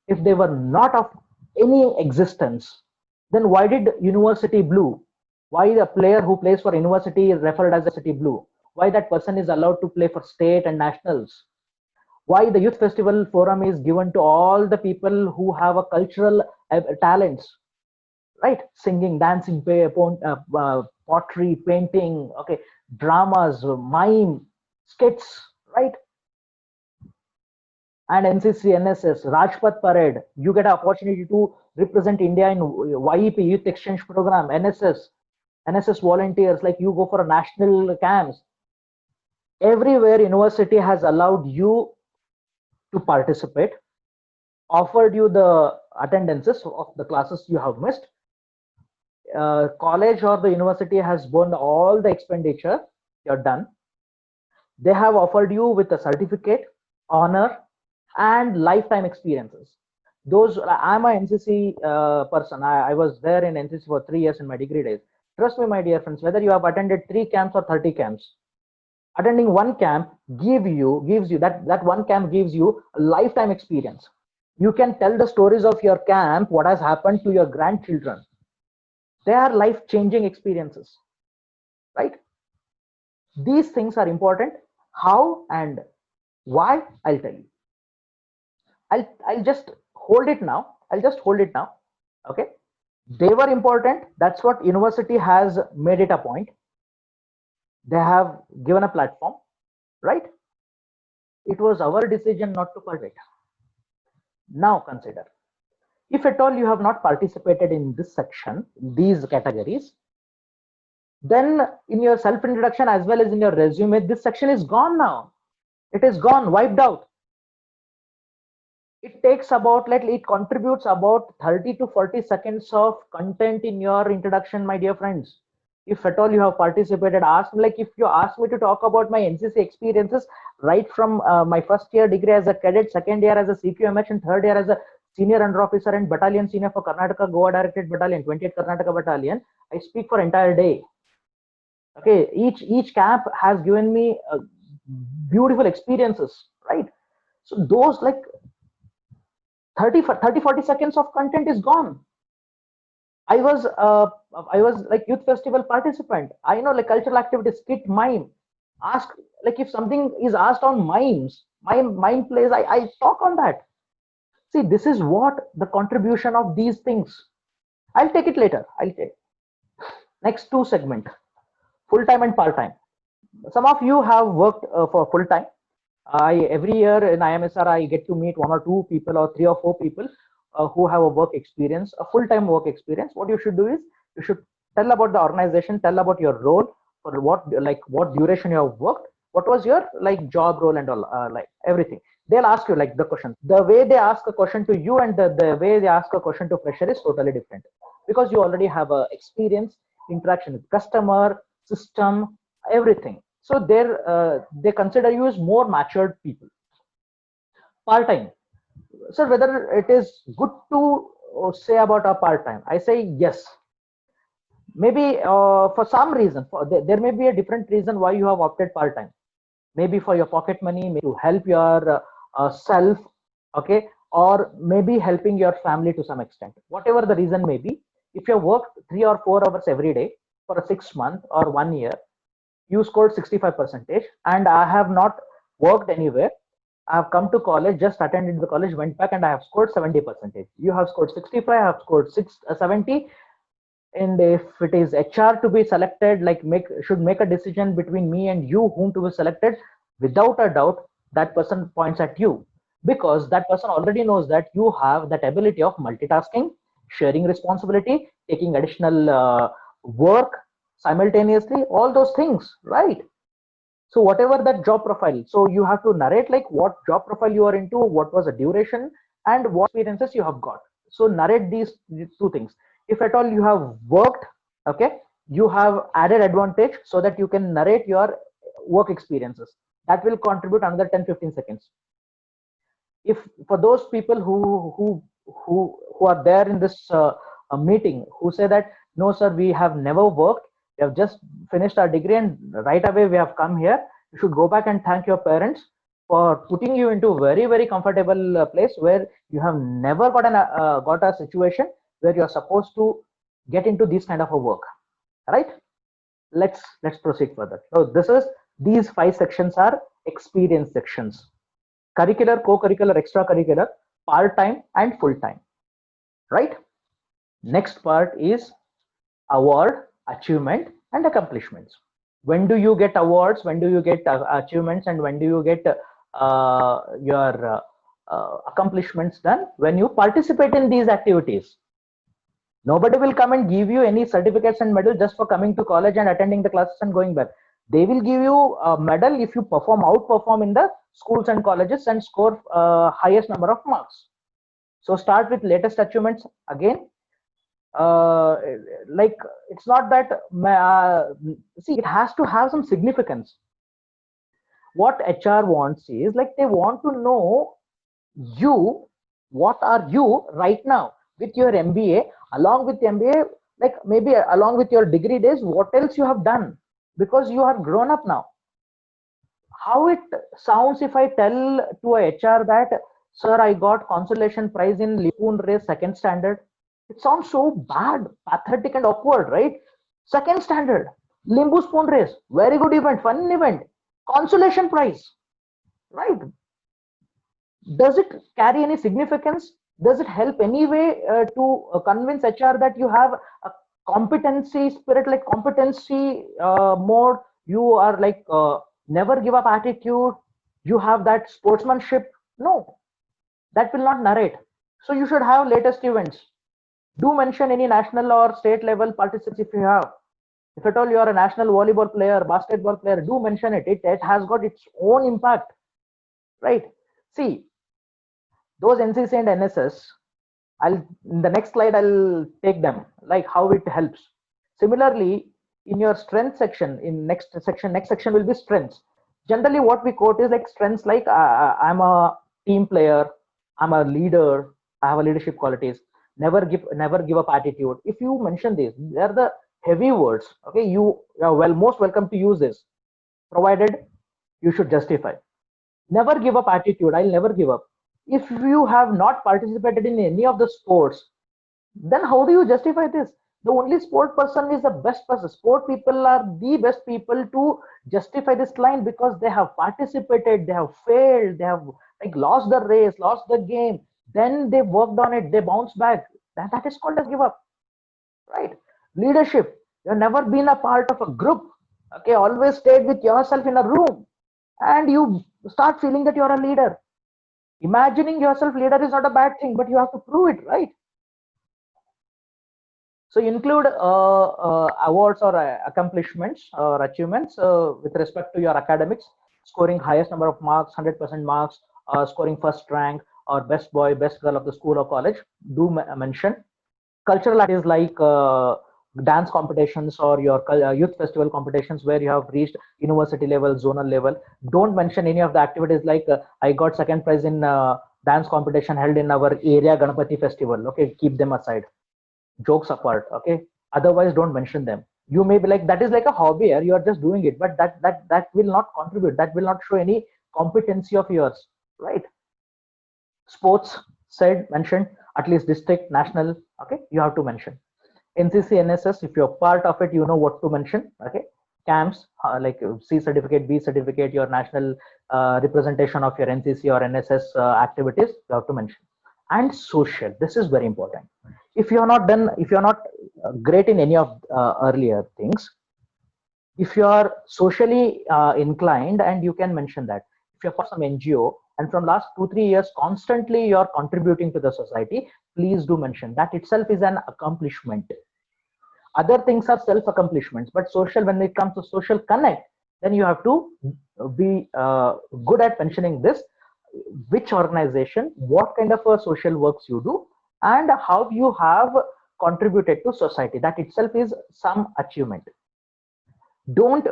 if they were not of any existence, then why did university blue? Why the player who plays for university is referred as a city blue? Why that person is allowed to play for state and nationals? Why the youth festival forum is given to all the people who have a cultural talents, right? Singing, dancing, pottery, painting, okay, dramas, mime, skits, right? And NCC, NSS, Rajpath Parade, you get an opportunity to represent India in YEP, Youth Exchange Program, NSS volunteers, like you go for a national camps. Everywhere university has allowed you to participate, offered you the attendances of the classes you have missed. College or the university has borne all the expenditure, you're done. They have offered you with a certificate, honor, and lifetime experiences. Those, I'm a NCC person. I was there in NCC for 3 years in my degree days. Trust me, my dear friends, whether you have attended 3 camps or 30 camps, attending one camp gives you that one camp gives you a lifetime experience. You can tell the stories of your camp, what has happened to your grandchildren. They are life changing experiences, right? These things are important. How and why, I'll tell you. I'll just hold it now. I'll just hold it now. Okay. They were important. That's what university has made it a point. They have given a platform, right? It was our decision not to participate. Now consider, if at all you have not participated in this section, these categories, then in your self introduction as well as in your resume, this section is gone now. It is gone, wiped out. It takes about, it contributes about 30 to 40 seconds of content in your introduction, my dear friends. If at all you have participated, ask me, like if you ask me to talk about my NCC experiences right from my first year degree as a cadet, second year as a CQMH, and third year as a senior under officer and battalion senior for Karnataka Goa Directed Battalion, 20th Karnataka Battalion, I speak for entire day. Okay, each camp has given me beautiful experiences, right? So those 40 seconds of content is gone. I was like youth festival participant. I know like cultural activities, skit, mime. Ask, like if something is asked on mimes, mime plays, I talk on that. See, this is what the contribution of these things. I'll take it later. I'll take next two segment, full time and part time. Some of you have worked for full time. Every year in IMSR I get to meet 1 or 2 people or 3 or 4 people who have a work experience, a full-time work experience. What you should do is you should tell about the organization, tell about your role, for what duration you have worked, what was your job role and all, everything. They'll ask you the question. The way they ask a question to you and the way they ask a question to fresher is totally different, because you already have a experience, interaction with customer, system, everything. So they consider you as more matured people. Part time. So whether it is good to say about a part time, I say yes. Maybe for some reason, there may be a different reason why you have opted part time. Maybe for your pocket money, maybe to help your self, okay, or maybe helping your family to some extent. Whatever the reason may be, if you work 3 or 4 hours every day for a 6 month or 1 year, you scored 65%, and I have not worked anywhere. I have come to college, just attended the college, went back, and I have scored 70%. You have scored 65, I have scored 70. And if it is HR to be selected, should make a decision between me and you whom to be selected, without a doubt, that person points at you, because that person already knows that you have that ability of multitasking, sharing responsibility, taking additional work simultaneously, all those things, right? So whatever that job profile, so you have to narrate what job profile you are into, what was the duration, and what experiences you have got. So narrate these 2 things. If at all you have worked, okay, you have added advantage so that you can narrate your work experiences. That will contribute another 10-15 seconds. If for those people who are there in this meeting who say that no sir, we have never worked, we have just finished our degree and right away we have come here, you should go back and thank your parents for putting you into a very, very comfortable place where you have never got a situation where you are supposed to get into this kind of a work, right? Let's proceed further. So these 5 sections are experience sections: curricular, co-curricular, extracurricular, part-time, and full-time, right? Next part is award, achievement, and accomplishments. When do you get awards? When do you get achievements? And when do you get your accomplishments done? When you participate in these activities. Nobody will come and give you any certificates and medals just for coming to college and attending the classes and going back. They will give you a medal if you outperform in the schools and colleges and score highest number of marks. So start with latest achievements again. like it's not that see, it has to have some significance. What HR wants is like they want to know you, what are you right now with your MBA, along with MBA, like maybe along with your degree days, what else you have done, because you are grown up now. How it sounds if I tell to a HR that, sir, I got consolation prize in Lipun race second standard. It sounds so bad, pathetic and awkward, right? Second standard, Limbu spoon race, very good event, fun event, consolation prize, right? Does it carry any significance? Does it help any way to convince HR that you have a competency spirit, like competency mode? You are like never give up attitude. You have that sportsmanship. No, that will not narrate. So you should have latest events. Do mention any national or state level participants if you have. If at all you are a national volleyball player, basketball player, do mention it. It has got its own impact, right? See, those NCC and NSS, I'll in the next slide I'll take them, like how it helps. Similarly, in your strength section, in next section will be strengths. Generally, what we quote is like strengths, like I'm a team player, I'm a leader, I have a leadership qualities. Never give up attitude. If you mention these, they are the heavy words. Okay, you are most welcome to use this, provided you should justify. Never give up attitude. I'll never give up. If you have not participated in any of the sports, then how do you justify this? The only sport person is the best person. Sport people are the best people to justify this line, because they have participated, they have failed, they have like lost the race, lost the game, then they worked on it, they bounce back. That is called as give up, right? Leadership, you've never been a part of a group, okay, always stayed with yourself in a room, and you start feeling that you're a leader. Imagining yourself leader is not a bad thing, but you have to prove it, right? So include awards or accomplishments or achievements with respect to your academics, scoring highest number of marks, 100% marks, scoring first rank, or best boy, best girl of the school or college. Do mention. Cultural activities like dance competitions or your youth festival competitions where you have reached university level, zonal level. Don't mention any of the activities like I got second prize in dance competition held in our area Ganapati festival. Okay, keep them aside. Jokes apart. Okay, otherwise don't mention them. You may be like, that is like a hobby, you are just doing it, but that will not contribute, that will not show any competency of yours, right? Sports, said, mentioned, at least district, national. Okay, you have to mention. NCC, NSS, if you're part of it, you know what to mention. Okay, camps like C certificate, B certificate, your national representation of your NCC or NSS activities, you have to mention. And social, this is very important. If you're not done, if you're not great in any of earlier things, if you are socially inclined, and you can mention that. If you're part of some NGO and from last 2-3 years constantly you're contributing to the society, please do mention. That itself is an accomplishment. Other things are self accomplishments, but social, when it comes to social connect, then you have to be good at mentioning this, which organization, what kind of social works you do, and how you have contributed to society. That itself is some achievement. Don't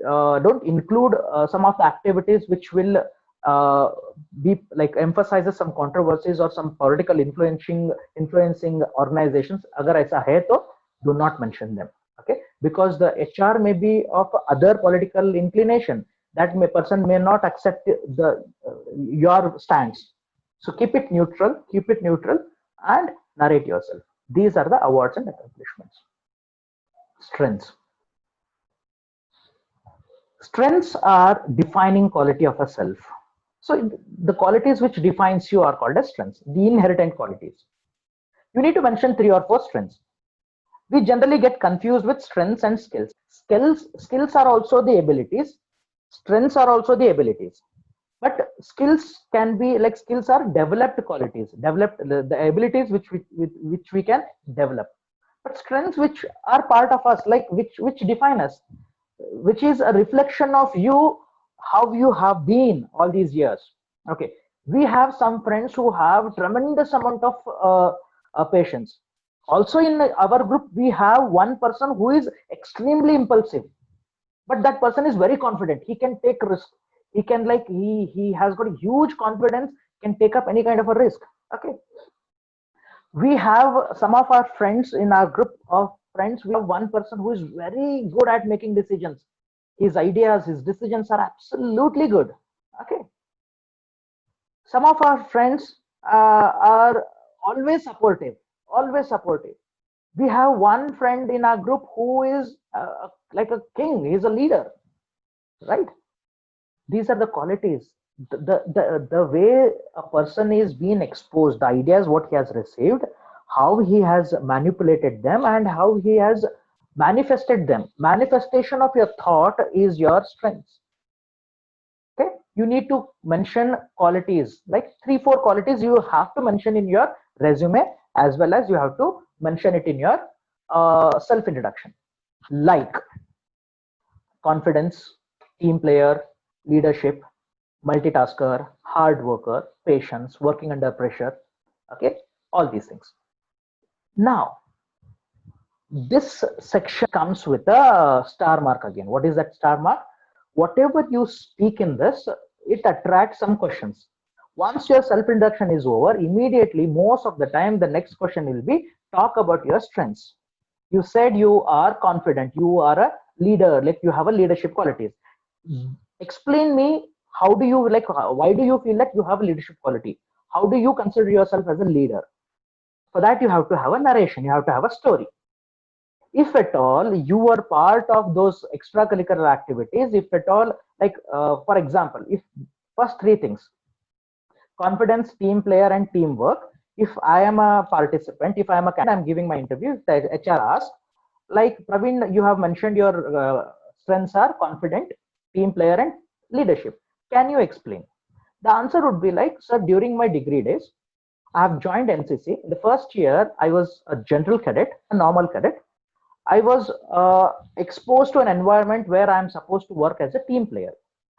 don't include some of the activities which will be like emphasizes some controversies or some political influencing organizations. Agar aisa hai to do not mention them. Okay, because the HR may be of other political inclination, that person may not accept the your stance. So keep it neutral, and narrate yourself. These are the awards and accomplishments. Strengths. Strengths are defining quality of a self. So the qualities which defines you are called as strengths, the inherent qualities. You need to mention 3 or 4 strengths. We generally get confused with strengths and skills. Skills are also the abilities. Strengths are also the abilities. But skills can be like, skills are developed qualities, developed the abilities which we can develop. But strengths which are part of us, like which define us, which is a reflection of you, how you have been all these years. Okay, we have some friends who have tremendous amount of patience. Also in our group, we have one person who is extremely impulsive, but that person is very confident. He can take risk. He can like he has got huge confidence, can take up any kind of a risk. Okay. We have some of our friends in our group of friends. We have one person who is very good at making decisions. His ideas, his decisions are absolutely good. Okay. Some of our friends are always supportive, always supportive. We have one friend in our group who is like a king. He's a leader, right? These are the qualities. The way a person is being exposed, the ideas what he has received, how he has manipulated them, and how he has manifested them. Manifestation of your thought is your strength. Okay, you need to mention qualities, like 3 4 qualities you have to mention in your resume, as well as you have to mention it in your self introduction, like confidence, team player, leadership, multitasker, hard worker, patience, working under pressure. Okay, all these things. Now this section comes with a star mark again. What is that star mark? Whatever you speak in this, it attracts some questions. Once your self introduction is over, immediately, most of the time, the next question will be talk about your strengths. You said you are confident, you are a leader, like you have a leadership qualities. Explain me, how do you like, why do you feel that you have a leadership quality? How do you consider yourself as a leader? For that, you have to have a narration, you have to have a story. If at all you are part of those extracurricular activities, if at all, like for example, if first 3 things, confidence, team player, and teamwork, if I am a participant, if I am a candidate, I'm giving my interview, the HR asks, like Praveen, you have mentioned your strengths are confident, team player, and leadership, can you explain? The answer would be like, sir, during my degree days, I have joined NCC. In the first year, I was a general cadet, a normal cadet. I was exposed to an environment where I am supposed to work as a team player.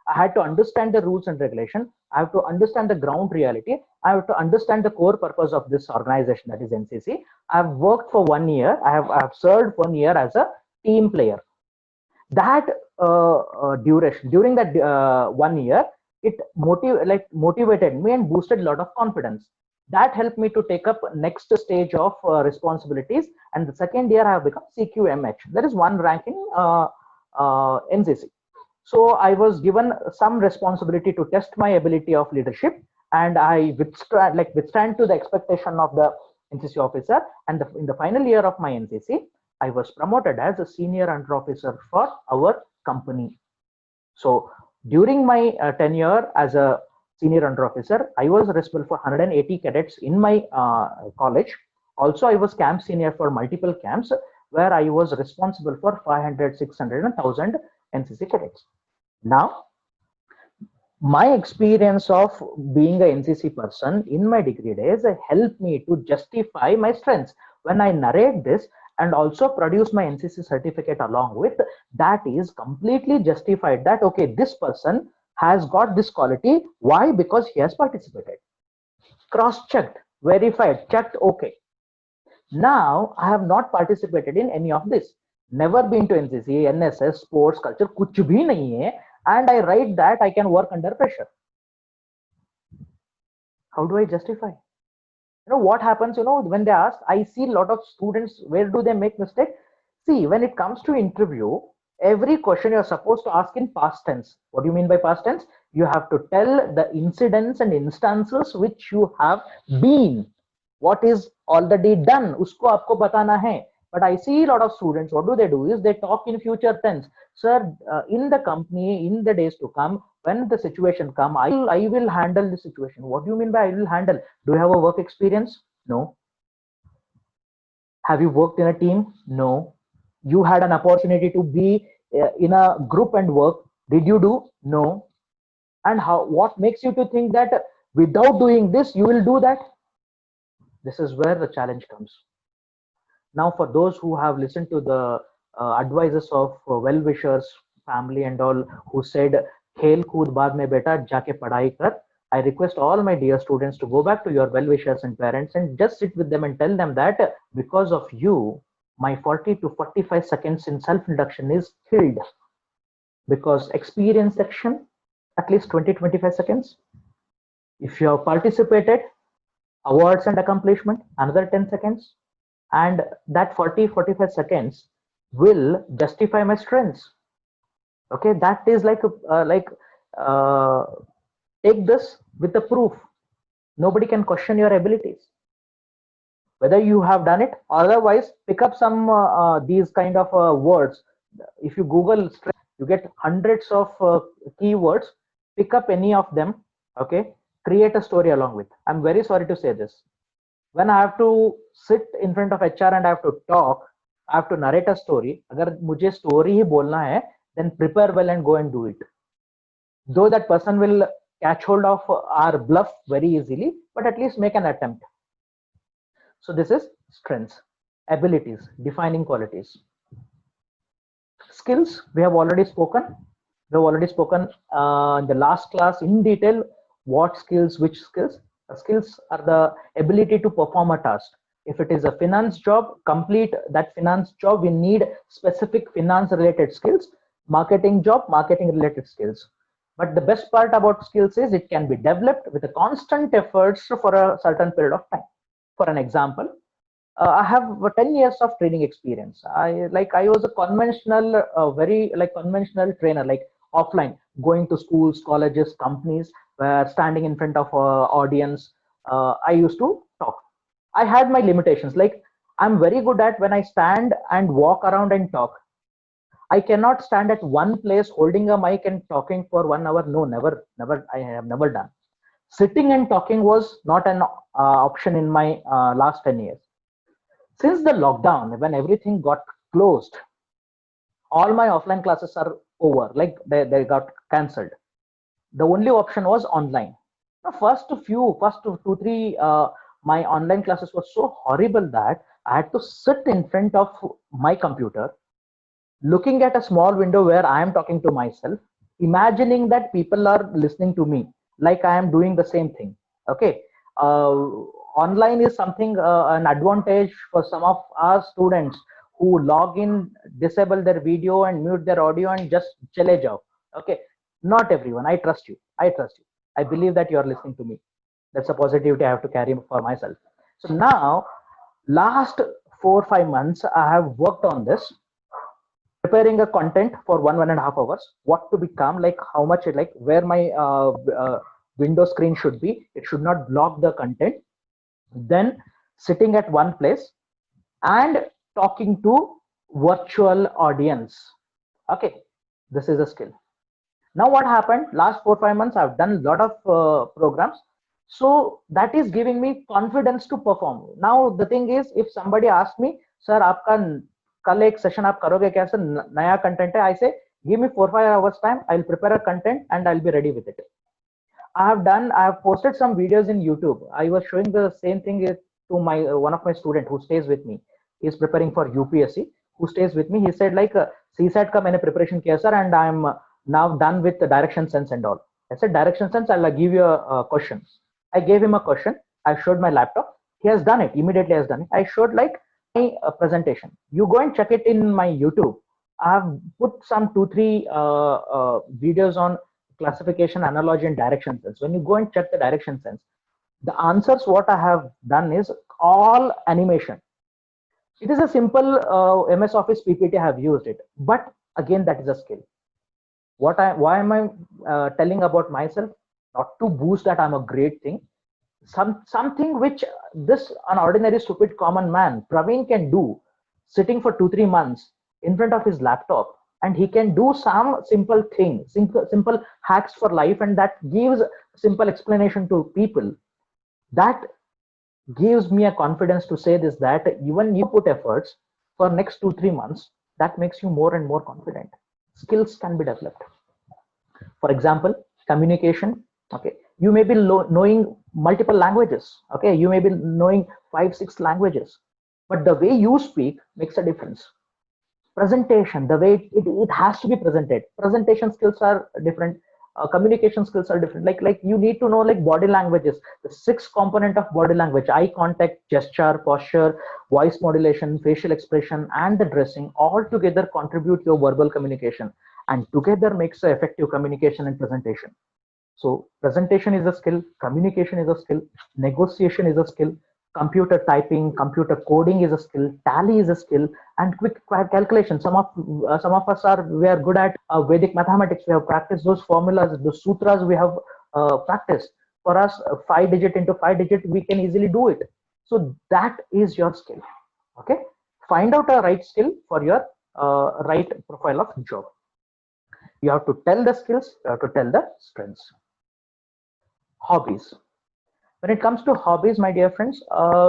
I had to understand the rules and regulation. I have to understand the ground reality. I have to understand the core purpose of this organization, that is NCC. I have worked for 1 year. I have served 1 year as a team player. That duration, during that 1 year, it motivated me and boosted a lot of confidence. That helped me to take up next stage of responsibilities. And the second year, I have become CQMH. That is one rank in NCC. So I was given some responsibility to test my ability of leadership, and I withstand to the expectation of the NCC officer. And in the final year of my NCC, I was promoted as a senior under officer for our company. So during my tenure as a senior under officer, I was responsible for 180 cadets in my college. Also, I was camp senior for multiple camps, where I was responsible for 500, 600, and 1000 NCC cadets. Now, my experience of being a NCC person in my degree days helped me to justify my strengths. When I narrate this and also produce my NCC certificate along with, that is completely justified that, okay, this person has got this quality. Why? Because he has participated. Cross-checked, verified, checked, okay. Now, I have not participated in any of this. Never been to NCC, NSS, sports, culture, kuch bhi nahi hai, and I write that I can work under pressure. How do I justify? What happens, when they ask, I see a lot of students, where do they make mistake? See, when it comes to interview, every question you're supposed to ask in past tense. What do you mean by past tense? You have to tell the incidents and instances which you have been. What is already done, usko aapko batana hai. But I see a lot of students, what do? Is they talk in future tense. Sir, in the company, in the days to come, when the situation come, I will handle the situation. What do you mean by I will handle? Do you have a work experience? No. Have you worked in a team? No. You had an opportunity to be in a group and work. Did you do? No. And what makes you to think that without doing this, you will do that? This is where the challenge comes. Now, for those who have listened to the advices of well-wishers, family and all, who said, "Khel kood baad mein beta, jaake padhai kar," I request all my dear students to go back to your well-wishers and parents and just sit with them and tell them that because of you, my 40 to 45 seconds in self-introduction is killed. Because experience section, at least 20-25 seconds. If you have participated, awards and accomplishment, another 10 seconds. And that 40-45 seconds will justify my strengths. Okay, that is like take this with the proof. Nobody can question your abilities, whether you have done it. Otherwise, pick up some these kind of words. If you Google strength, you get hundreds of keywords. Pick up any of them. Okay, create a story along with. I'm very sorry to say this. When I have to sit in front of HR and I have to talk, I have to narrate a story. अगर मुझे story ही बोलना है, then prepare well and go and do it. Though that person will catch hold of our bluff very easily, but at least make an attempt. So this is strengths, abilities, defining qualities. Skills, we have already spoken. We have already spoken in the last class in detail what skills, which skills. Skills are the ability to perform a task. If it is a finance job, complete that finance job, we need specific finance related skills. Marketing job, marketing related skills. But the best part about skills is it can be developed with a constant efforts for a certain period of time. For an example, I have 10 years of training experience. I was a conventional, very conventional trainer, like offline, going to schools, colleges, companies, standing in front of audience. I used to talk. I had my limitations. Like I'm very good at when I stand and walk around and talk. I cannot stand at one place holding a mic and talking for 1 hour. No, never, never. I have never done. Sitting and talking was not an option in my last 10 years. Since the lockdown, when everything got closed, all my offline classes are over, like they got cancelled. The only option was online. The first two, three, my online classes were so horrible that I had to sit in front of my computer, looking at a small window where I am talking to myself, imagining that people are listening to me, like I am doing the same thing. Okay. Online is something an advantage for some of our students who log in, disable their video and mute their audio and just chale jao. Okay, not everyone. I trust you. I trust you. I believe that you are listening to me. That's a positivity I have to carry for myself. So now, last 4-5 months, I have worked on this, preparing a content for 1.5 hours. What to become, like how much, like where my window screen should be. It should not block the content. Then sitting at one place and talking to virtual audience. Okay, this is a skill. Now what happened last 4-5 months, I've done a lot of programs, so that is giving me confidence to perform. Now the thing is, if somebody asks me, sir आपका कल एक session आप करोगे क्या sir, नया content है, I say give me 4-5 hours time, I'll prepare a content and I'll be ready with it. I have posted some videos in YouTube. I was showing the same thing to my one of my student who stays with me. He's preparing for UPSC, who stays with me. He said like CSAT का मैंने preparation किया sir, and I'm now done with the direction sense and all. I said direction sense, I'll give you a question. I gave him a question. I showed my laptop. He has done it, immediately has done it. I showed like my presentation. You go and check it in my YouTube. I have put some 2-3 videos on classification, analogy, and direction sense. When you go and check the direction sense, the answers what I have done is all animation. It is a simple MS Office PPT. I have used it, but again, that is a skill. Why am I telling about myself? Not to boost that I'm a great thing. Something which an ordinary stupid common man Praveen can do, sitting for 2-3 months in front of his laptop, and he can do some simple thing, simple hacks for life, and that gives simple explanation to people. That gives me a confidence to say this, that even you put efforts for next 2-3 months, that makes you more and more confident. Skills can be developed. For example, communication. Okay, you may be knowing multiple languages. Okay, you may be knowing 5-6 languages, but the way you speak makes a difference. Presentation, the way it has to be presented. Presentation skills are different. communication skills are different. Like you need to know like body languages, the 6 component of body language: eye contact, gesture, posture, voice modulation, facial expression, and the dressing all together contribute your verbal communication, and together makes a effective communication and presentation. So presentation is a skill, communication is a skill, negotiation is a skill, computer typing, computer coding is a skill, tally is a skill, and quick calculation. Some of us are we are good at Vedic mathematics. We have practiced those formulas, those sutras. We have practiced. For us, 5 digit into 5 digit, we can easily do it. So that is your skill. Okay, find out a right skill for your right profile of job. You have to tell the skills. You have to tell the strengths. Hobbies. When it comes to hobbies, my dear friends,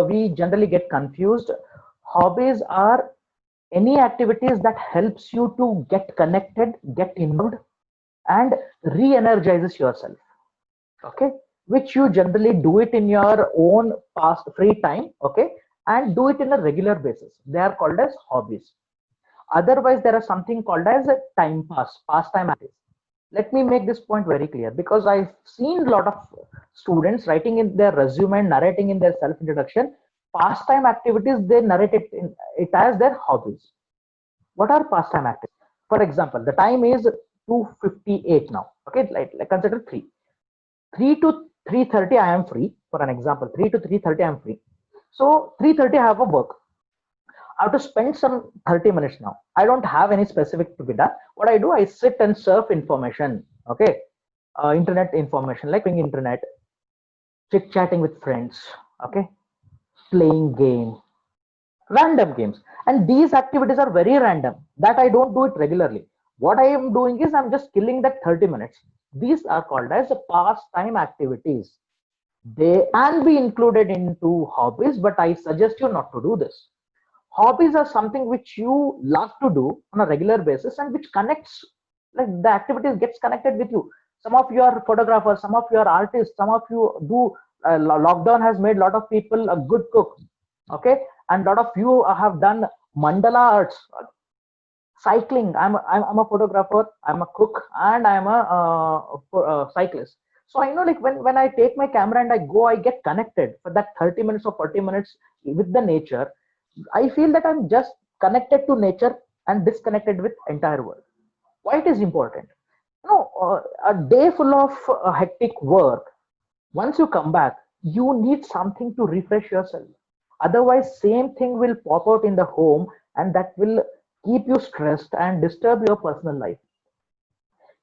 we generally get confused. Hobbies are any activities that helps you to get connected, get involved, and re-energizes yourself. Okay, which you generally do it in your own past free time. Okay, and do it in a regular basis. They are called as hobbies. Otherwise, there is something called as a time pass, pastime activities. Let me make this point very clear, because I've seen a lot of students writing in their resume and narrating in their self introduction pastime activities. They narrate it as their hobbies. What are pastime activities? For example, the time is 2:58 now. Okay, like consider 3 to 3:30 I am free. For an example, 3 to 3:30 I am free. So 3:30 I have a work. I have to spend some 30 minutes now. I don't have any specific to be done. What I do, I sit and surf information. Okay, internet information, like internet, chit chatting with friends. Okay, playing game, random games, and these activities are very random. That I don't do it regularly. What I am doing is I'm just killing that 30 minutes. These are called as pastime activities. They can be included into hobbies, but I suggest you not to do this. Hobbies are something which you love to do on a regular basis and which connects, like the activities gets connected with you. Some of you are photographers, some of you are artists, some of you do lockdown has made a lot of people a good cook. Okay, and a lot of you have done mandala arts, cycling. I'm a photographer, I'm a cook, and I'm a cyclist. So I know, like when I take my camera and I go, I get connected for that 30 minutes or 40 minutes with the nature. I feel that I'm just connected to nature and disconnected with entire world. Why it is important? No, a day full of hectic work. Once you come back, you need something to refresh yourself. Otherwise, same thing will pop out in the home, and that will keep you stressed and disturb your personal life.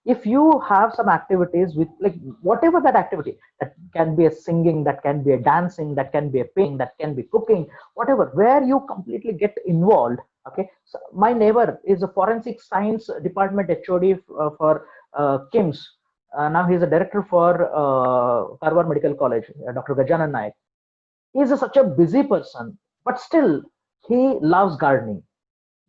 If you have some activities with, like, whatever that activity, that can be a singing, that can be a dancing, that can be a painting, that can be cooking, whatever, where you completely get involved. Okay, so my neighbor is a forensic science department HOD for KIMS. Now he's a director for Karwar Medical College, Dr. Gajanan Naik. He's such a busy person, but still he loves gardening.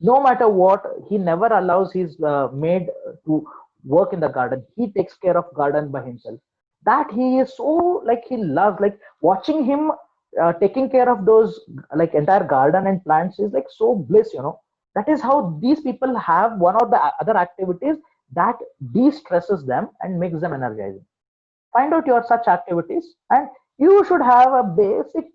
No matter what, he never allows his maid to work in the garden. He takes care of garden by himself. That he is so, like, he loves, like watching him taking care of those, like, entire garden and plants is like so bliss. That is how these people have one of the other activities that de-stresses them and makes them energizing. Find out your such activities, and you should have a basic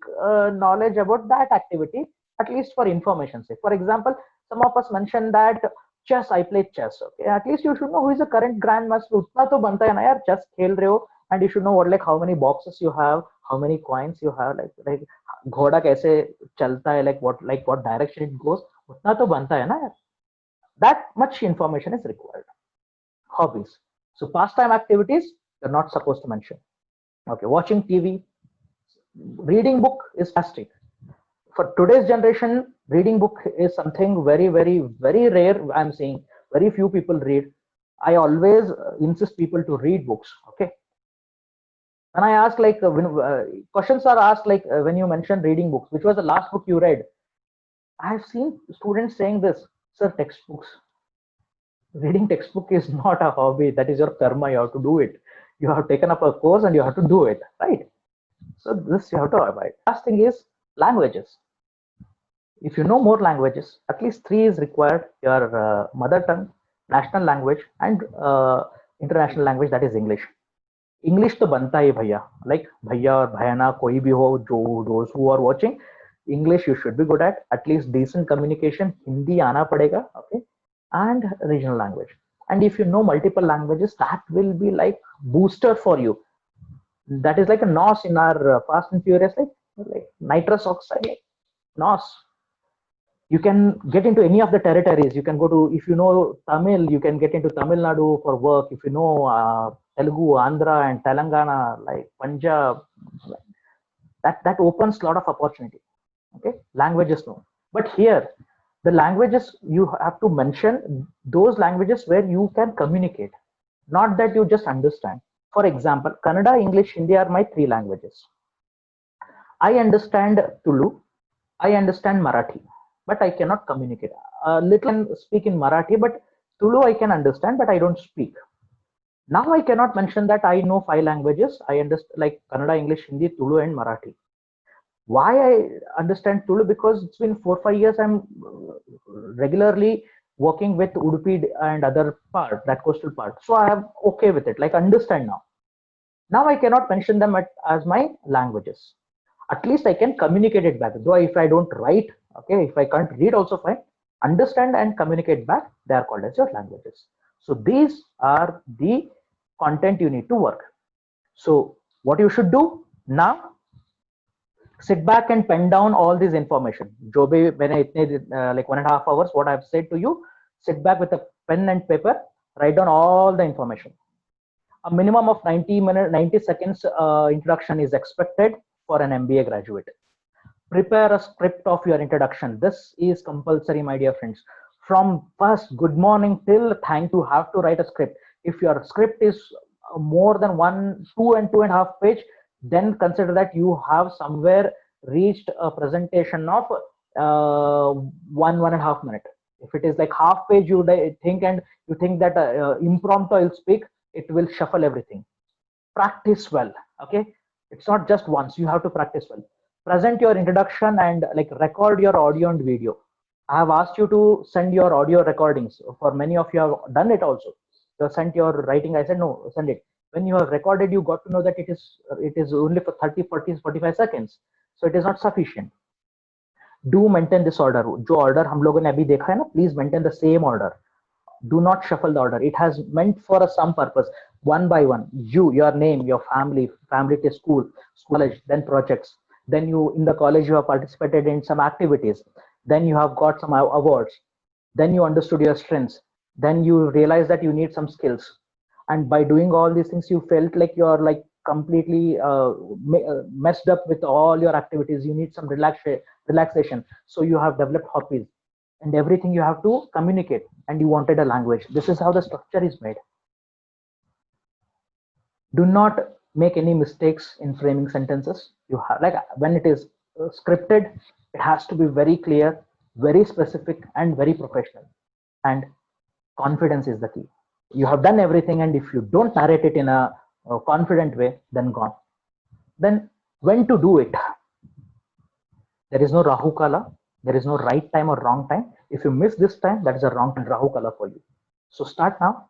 knowledge about that activity, at least for information sake. For example, some of us mentioned that chess, I play chess. Okay, at least you should know who is the current grandmaster. Utna to banta hai na yaar, chess khel rahe ho, and you should know what, like, how many boxes you have, how many coins you have, like ghoda kaise chalta hai, like what direction it goes. Utna to banta hai na yaar. That much information is required. Hobbies. So pastime activities you're not supposed to mention. Okay, watching TV, reading book is fantastic. For today's generation, reading book is something very, very, very rare. I'm saying very few people read. I always insist people to read books. Okay. When I ask, like, when questions are asked, like, when you mention reading books, which was the last book you read? I have seen students saying this, sir, textbooks. Reading textbook is not a hobby. That is your karma. You have to do it. You have taken up a course and you have to do it, right? So this you have to avoid. Last thing is languages. If you know more languages, at least 3 is required: your mother tongue, national language, and international language, that is English. English तो बनता ही भैया, like भैया और भैया कोई भी हो, जो those who are watching, English you should be good at least decent communication. Hindi आना पड़ेगा, okay, and regional language. And if you know multiple languages, that will be like booster for you. That is like a NOS in our Fast and Furious, like nitrous oxide, like NOS. You can get into any of the territories. You can go to, if you know Tamil, you can get into Tamil Nadu for work. If you know Telugu, Andhra and Telangana, like Punjab, that opens a lot of opportunity. Okay, languages no, but here the languages you have to mention those languages where you can communicate, not that you just understand. For example, Kannada, English, Hindi are my three languages. I understand Tulu, I understand Marathi, but I cannot communicate. A little can speak in Marathi, but Tulu I can understand, but I don't speak. Now I cannot mention that I know 5 languages. I understand like Kannada, English, Hindi, Tulu, and Marathi. Why I understand Tulu? Because it's been 4-5 years I'm regularly working with Udupi and other part, that coastal part. So I am okay with it, like understand now. Now I cannot mention them as my languages. At least I can communicate it back. Though if I don't write, okay, if I can't read also fine, understand and communicate back, they are called as your languages. So these are the content you need to work. So what you should do now, sit back and pen down all this information. Jo bhi maine itne like 1.5 hours what I've said to you, sit back with a pen and paper, write down all the information. A minimum of 90 seconds introduction is expected for an MBA graduate. Prepare a script of your introduction. This is compulsory, my dear friends. From first good morning till thank you have to write a script. If your script is more than 2 and 2.5 page, then consider that you have somewhere reached a presentation of 1.5 minute. If it is like half page, you think and you think that impromptu I'll speak, it will shuffle everything. Practice well, okay? It's not just once, you have to practice well. Present your introduction and like record your audio and video. I have asked you to send your audio recordings. For many of you have done it also. You have sent your writing, I said no, send it. When you have recorded, you got to know that it is only for 30, 40, 45 seconds. So it is not sufficient. Do maintain this order. जो order हम लोगों ने अभी देखा है ना, please maintain the same order. Do not shuffle the order. It has meant for some purpose. One by one, your name, your family to school, college, then projects. Then you in the college you have participated in some activities. Then you have got some awards. Then you understood your strengths. Then you realize that you need some skills. And by doing all these things, you felt like you're like completely messed up with all your activities. You need some relaxation. So you have developed hobbies and everything you have to communicate, and you wanted a language. This is how the structure is made. Do not make any mistakes in framing sentences. You have, like when it is scripted, it has to be very clear, very specific, and very professional. And confidence is the key. You have done everything, and if you don't narrate it in a confident way, then gone. Then when to do it? There is no Rahu Kala. There is no right time or wrong time. If you miss this time, that is a wrong Rahu Kala for you. So start now.